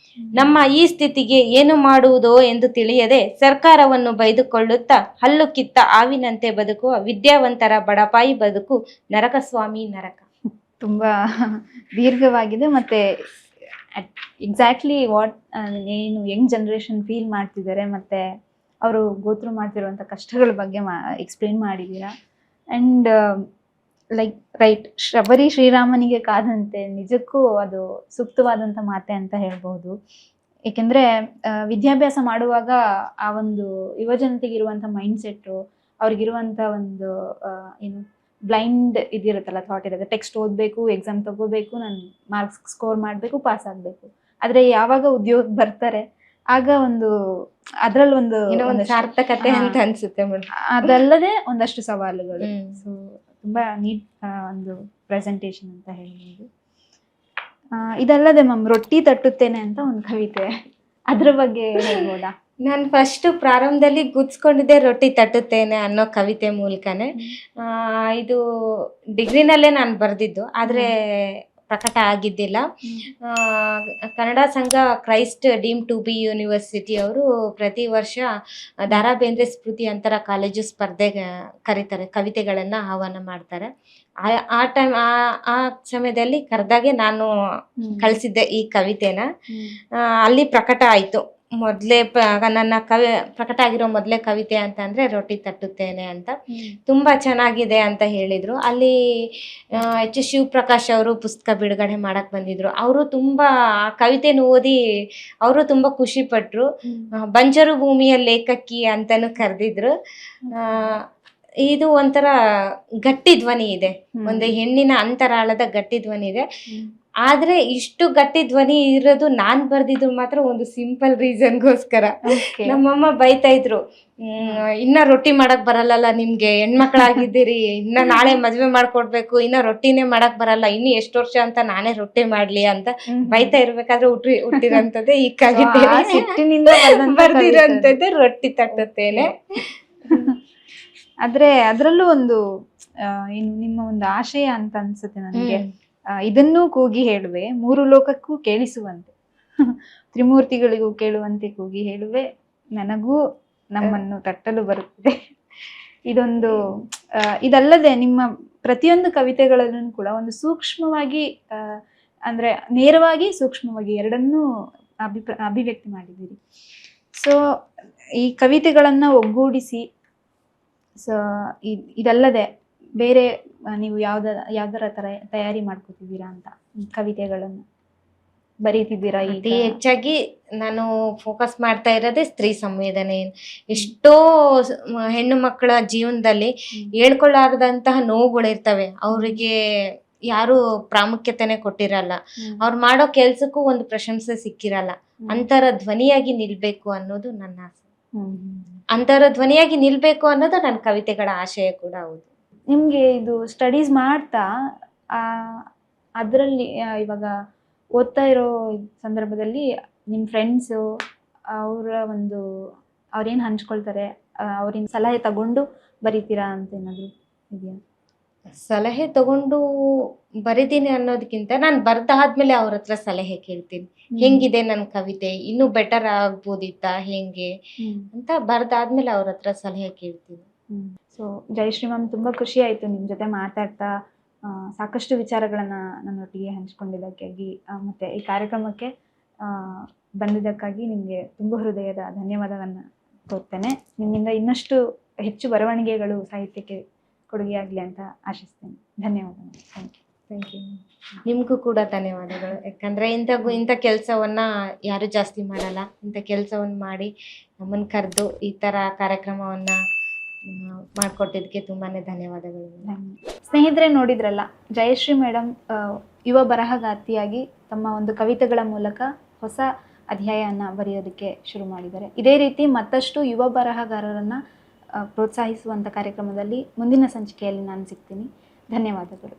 ನಮ್ಮ ಈ ಸ್ಥಿತಿಗೆ ಏನು ಮಾಡುವುದೋ ಎಂದು ತಿಳಿಯದೆ ಸರ್ಕಾರವನ್ನು ಬೈದುಕೊಳ್ಳುತ್ತಾ ಹಲ್ಲು ಕಿತ್ತ ಹಾವಿನಂತೆ ಬದುಕುವ ವಿದ್ಯಾವಂತರ ಬಡಪಾಯಿ ಬದುಕು ನರಕ ಸ್ವಾಮಿ ನರಕ. ತುಂಬಾ ದೀರ್ಘವಾಗಿದೆ ಮತ್ತೆ ಎಕ್ಸಾಕ್ಟ್ಲಿ ವಾಟ್ ಏನು ಯಂಗ್ ಜನರೇಷನ್ ಫೀಲ್ ಮಾಡ್ತಿದ್ದಾರೆ ಮತ್ತೆ ಅವರು ಗೋತ್ರು ಮಾಡ್ತಿರುವಂಥ ಕಷ್ಟಗಳ ಬಗ್ಗೆ ಎಕ್ಸ್ಪ್ಲೇನ್ ಮಾಡಿದ್ದೀರಾ. ಆ್ಯಂಡ್ ಲೈಕ್ ರೈಟ್, ಶಬರಿ ಶ್ರೀರಾಮನಿಗೆ ಕಾದಂತೆ ನಿಜಕ್ಕೂ ಅದು ಸೂಕ್ತವಾದಂಥ ಮಾತೆ ಅಂತ ಹೇಳ್ಬೋದು. ಏಕೆಂದರೆ ವಿದ್ಯಾಭ್ಯಾಸ ಮಾಡುವಾಗ ಆ ಒಂದು ಯುವಜನತೆಗಿರುವಂಥ ಮೈಂಡ್ಸೆಟ್ಟು, ಅವ್ರಿಗಿರುವಂಥ ಒಂದು ಏನು ಬ್ಲೈಂಡ್ ಇದಿರುತ್ತಲ್ಲ, ಥಾಟ್ ಇರುತ್ತೆ, ಟೆಕ್ಸ್ಟ್ ಓದಬೇಕು, ಎಕ್ಸಾಮ್ ತಗೋಬೇಕು, ನಾನು ಮಾರ್ಕ್ಸ್ ಸ್ಕೋರ್ ಮಾಡಬೇಕು, ಪಾಸ್ ಆಗಬೇಕು. ಆದರೆ ಯಾವಾಗ ಉದ್ಯೋಗ ಬರ್ತಾರೆ ಆಗ ಒಂದು ಅದರಲ್ಲಿ ಒಂದು ಸಾರ್ಥಕತೆ ಅಂತ ಅನ್ಸುತ್ತೆ ಮೇಡಮ್. ಅದಲ್ಲದೆ ಒಂದಷ್ಟು ಸವಾಲುಗಳು. ಸೊ ತುಂಬಾ ನೀಟ್ ಒಂದು ಪ್ರೆಸೆಂಟೇಶನ್ ಅಂತ ಹೇಳ್ಬೋದು. ಇದಲ್ಲದೆ ಮ್ಯಾಮ್ ರೊಟ್ಟಿ ತಟ್ಟುತ್ತೇನೆ ಅಂತ ಒಂದು ಕವಿತೆ, ಅದ್ರ ಬಗ್ಗೆ ಹೇಳ್ಬೋದಾ? ನಾನು ಫಸ್ಟ್ ಪ್ರಾರಂಭದಲ್ಲಿ ಗುರ್ಸ್ಕೊಂಡಿದ್ದೆ ರೊಟ್ಟಿ ತಟ್ಟುತ್ತೇನೆ ಅನ್ನೋ ಕವಿತೆ ಮೂಲಕನೇ. ಇದು ಡಿಗ್ರಿನಲ್ಲೇ ನಾನು ಬರೆದಿದ್ದು, ಆದರೆ ಪ್ರಕಟ ಆಗಿದ್ದಿಲ್ಲ. ಕನ್ನಡ ಸಂಘ Christ deem to be university ಅವರು ಪ್ರತಿ ವರ್ಷ ದಾರಾ ಬೇಂದ್ರೆ ಸ್ಮೃತಿ ಅಂತರ ಕಾಲೇಜು ಸ್ಪರ್ಧೆಗೆ ಕರೀತಾರೆ, ಕವಿತೆಗಳನ್ನು ಆಹ್ವಾನ ಮಾಡ್ತಾರೆ. ಆ ಟೈಮ್ ಆ ಸಮಯದಲ್ಲಿ ಕರೆದಾಗೆ ನಾನು ಕಳಿಸಿದ್ದೆ ಈ ಕವಿತೆನ. ಅಲ್ಲಿ ಪ್ರಕಟ ಆಯಿತು. ಮೊದಲೇ ನನ್ನ ಪ್ರಕಟ ಆಗಿರೋ ಮೊದಲೇ ಕವಿತೆ ಅಂತ ಅಂದರೆ ರೊಟ್ಟಿ ತಟ್ಟುತ್ತೇನೆ ಅಂತ. ತುಂಬ ಚೆನ್ನಾಗಿದೆ ಅಂತ ಹೇಳಿದರು. ಅಲ್ಲಿ ಎಚ್ ಶಿವಪ್ರಕಾಶ್ ಅವರು ಪುಸ್ತಕ ಬಿಡುಗಡೆ ಮಾಡಕ್ಕೆ ಬಂದಿದ್ರು. ಅವರು ತುಂಬ ಆ ಕವಿತೆನ ಓದಿ ಅವರು ತುಂಬ ಖುಷಿಪಟ್ಟರು. ಬಂಜರು ಭೂಮಿಯ ಲೇಖಕಿ ಅಂತಲೂ ಕರೆದಿದ್ರು. ಇದು ಒಂಥರ ಗಟ್ಟಿ ಧ್ವನಿ ಇದೆ, ಒಂದು ಹೆಣ್ಣಿನ ಅಂತರಾಳದ ಗಟ್ಟಿ ಧ್ವನಿ ಇದೆ. ಆದ್ರೆ ಇಷ್ಟು ಗಟ್ಟಿ ಧ್ವನಿ ಇರೋದು ನಾನ್ ಬರ್ದಿದ್ರು ಮಾತ್ರ ಒಂದು ಸಿಂಪಲ್ ರೀಸನ್ಗೋಸ್ಕರ. ನಮ್ಮಮ್ಮ ಬೈತಾ ಇದ್ರು, ಇನ್ನ ರೊಟ್ಟಿ ಮಾಡಕ್ ಬರಲ್ಲ ನಿಮ್ಗೆ, ಹೆಣ್ಮಕ್ಳಾಗಿದ್ದೀರಿ, ಇನ್ನ ನಾಳೆ ಮದ್ವೆ ಮಾಡ್ಕೊಡ್ಬೇಕು, ಇನ್ನ ರೊಟ್ಟಿನೇ ಮಾಡಕ್ ಬರಲ್ಲ, ಇನ್ನು ಎಷ್ಟು ವರ್ಷ ಅಂತ ನಾನೇ ರೊಟ್ಟಿ ಮಾಡ್ಲಿ ಅಂತ ಬೈತಾ ಇರ್ಬೇಕಾದ್ರೆ ಹುಟ್ಟಿರೋಂಥದ್ದೇ ಈ ಕವಿತೆ. ಬರ್ದಿರೋಂಥದ್ದೇ ರೊಟ್ಟಿ ತಟ್ಟುತ್ತೇನೆ. ಆದ್ರೆ ಅದ್ರಲ್ಲೂ ಒಂದು ಏನು ನಿಮ್ಮ ಒಂದು ಆಶಯ ಅಂತ ಅನ್ಸುತ್ತೆ ನನಗೆ. ಇದನ್ನೂ ಕೂಗಿ ಹೇಳುವೆ, ಮೂರು ಲೋಕಕ್ಕೂ ಕೇಳಿಸುವಂತೆ, ತ್ರಿಮೂರ್ತಿಗಳಿಗೂ ಕೇಳುವಂತೆ ಕೂಗಿ ಹೇಳುವೆ, ನನಗೂ ನಮ್ಮನ್ನು ತಟ್ಟಲು ಬರುತ್ತದೆ. ಇದೊಂದು ಇದಲ್ಲದೆ ನಿಮ್ಮ ಪ್ರತಿಯೊಂದು ಕವಿತೆಗಳಲ್ಲೂ ಕೂಡ ಒಂದು ಸೂಕ್ಷ್ಮವಾಗಿ ಅಂದ್ರೆ ನೇರವಾಗಿ ಸೂಕ್ಷ್ಮವಾಗಿ ಎರಡನ್ನೂ ಅಭಿವ್ಯಕ್ತಿ ಮಾಡಿದ್ದೀರಿ. ಸೊ ಈ ಕವಿತೆಗಳನ್ನ ಒಗ್ಗೂಡಿಸಿ ಇದಲ್ಲದೆ ಬೇರೆ ನೀವು ಯಾವ್ದರ ತಯಾರಿ ಮಾಡ್ಕೋತಿದ್ದೀರಾ ಅಂತ, ಕವಿತೆಗಳನ್ನು ಬರೀತಿದ್ದೀರಾ? ಅತಿ ಹೆಚ್ಚಾಗಿ ನಾನು ಫೋಕಸ್ ಮಾಡ್ತಾ ಇರೋದೇ ಸ್ತ್ರೀ ಸಂವೇದನೆ. ಎಷ್ಟೋ ಹೆಣ್ಣು ಮಕ್ಕಳ ಜೀವನದಲ್ಲಿ ಹೇಳ್ಕೊಳ್ಳಾರ್ದಂತಹ ನೋವುಗಳಿರ್ತವೆ, ಅವರಿಗೆ ಯಾರು ಪ್ರಾಮುಖ್ಯತೆನೆ ಕೊಟ್ಟಿರಲ್ಲ, ಅವ್ರು ಮಾಡೋ ಕೆಲ್ಸಕ್ಕೂ ಒಂದು ಪ್ರಶಂಸೆ ಸಿಕ್ಕಿರಲ್ಲ. ಅಂತರ ಧ್ವನಿಯಾಗಿ ನಿಲ್ಬೇಕು ಅನ್ನೋದು ನನ್ನ ಆಸೆ. ಅಂತರ ಧ್ವನಿಯಾಗಿ ನಿಲ್ಬೇಕು ಅನ್ನೋದು ನನ್ನ ಕವಿತೆಗಳ ಆಶಯ ಕೂಡ ಹೌದು. ನಿಮ್ಗೆ ಇದು ಸ್ಟಡೀಸ್ ಮಾಡ್ತಾ ಅದರಲ್ಲಿ ಇವಾಗ ಓದ್ತಾ ಇರೋ ಸಂದರ್ಭದಲ್ಲಿ ನಿಮ್ಮ ಫ್ರೆಂಡ್ಸು ಅವ್ರೇನು ಹಂಚ್ಕೊಳ್ತಾರೆ, ಅವ್ರಿಂದ ಸಲಹೆ ತಗೊಂಡು ಬರೀತೀರಾ ಅಂತ ಏನಾದ್ರು ಇದೆಯಾ? ಸಲಹೆ ತಗೊಂಡು ಬರೀತೀನಿ ಅನ್ನೋದಕ್ಕಿಂತ ನಾನು ಬರ್ದಾದ್ಮೇಲೆ ಅವ್ರ ಹತ್ರ ಸಲಹೆ ಕೇಳ್ತೀನಿ. ಹೆಂಗಿದೆ ನನ್ನ ಕವಿತೆ, ಇನ್ನೂ ಬೆಟರ್ ಆಗ್ಬೋದಿತ್ತ ಹೆಂಗೆ ಅಂತ ಬರ್ದಾದ್ಮೇಲೆ ಅವ್ರ ಹತ್ರ ಸಲಹೆ ಕೇಳ್ತೀನಿ. ಸೊ ಜಯಶ್ರೀ ಮ್ಯಾಮ್, ತುಂಬ ಖುಷಿ ಆಯಿತು ನಿಮ್ಮ ಜೊತೆ ಮಾತಾಡ್ತಾ. ಸಾಕಷ್ಟು ವಿಚಾರಗಳನ್ನು ನನ್ನೊಟ್ಟಿಗೆ ಹಂಚ್ಕೊಂಡಿದ್ದಕ್ಕಾಗಿ ಮತ್ತು ಈ ಕಾರ್ಯಕ್ರಮಕ್ಕೆ ಬಂದಿದ್ದಕ್ಕಾಗಿ ನಿಮಗೆ ತುಂಬ ಹೃದಯದ ಧನ್ಯವಾದವನ್ನು ಕೋರ್ತೇನೆ. ನಿಮ್ಮಿಂದ ಇನ್ನಷ್ಟು ಹೆಚ್ಚು ಬರವಣಿಗೆಗಳು ಸಾಹಿತ್ಯಕ್ಕೆ ಕೊಡುಗೆಯಾಗಲಿ ಅಂತ ಆಶಿಸ್ತೇನೆ. ಧನ್ಯವಾದಗಳು. Thank you. ನಿಮಗೂ ಕೂಡ ಧನ್ಯವಾದಗಳು. ಯಾಕಂದರೆ ಇಂಥ ಕೆಲಸವನ್ನ ಯಾರು ಜಾಸ್ತಿ ಮಾಡಲ್ಲ. ಇಂಥ ಕೆಲಸವನ್ನು ಮಾಡಿ ನಮ್ಮನ್ನು ಕರೆದು ಈ ಥರ ಕಾರ್ಯಕ್ರಮವನ್ನು ಮಾಡಿಕೊಟ್ಟಿದ್ದಕ್ಕೆ ತುಂಬಾ ಧನ್ಯವಾದಗಳು. ಸ್ನೇಹಿತರೆ, ನೋಡಿದ್ರಲ್ಲ, ಜಯಶ್ರೀ ಮೇಡಮ್ ಯುವ ಬರಹಗಾರ್ತಿಯಾಗಿ ತಮ್ಮ ಒಂದು ಕವಿತೆಗಳ ಮೂಲಕ ಹೊಸ ಅಧ್ಯಾಯವನ್ನು ಬರೆಯೋದಕ್ಕೆ ಶುರು ಮಾಡಿದ್ದಾರೆ. ಇದೇ ರೀತಿ ಮತ್ತಷ್ಟು ಯುವ ಬರಹಗಾರರನ್ನು ಪ್ರೋತ್ಸಾಹಿಸುವಂಥ ಕಾರ್ಯಕ್ರಮದಲ್ಲಿ ಮುಂದಿನ ಸಂಚಿಕೆಯಲ್ಲಿ ನಾನು ಸಿಗ್ತೀನಿ. ಧನ್ಯವಾದಗಳು.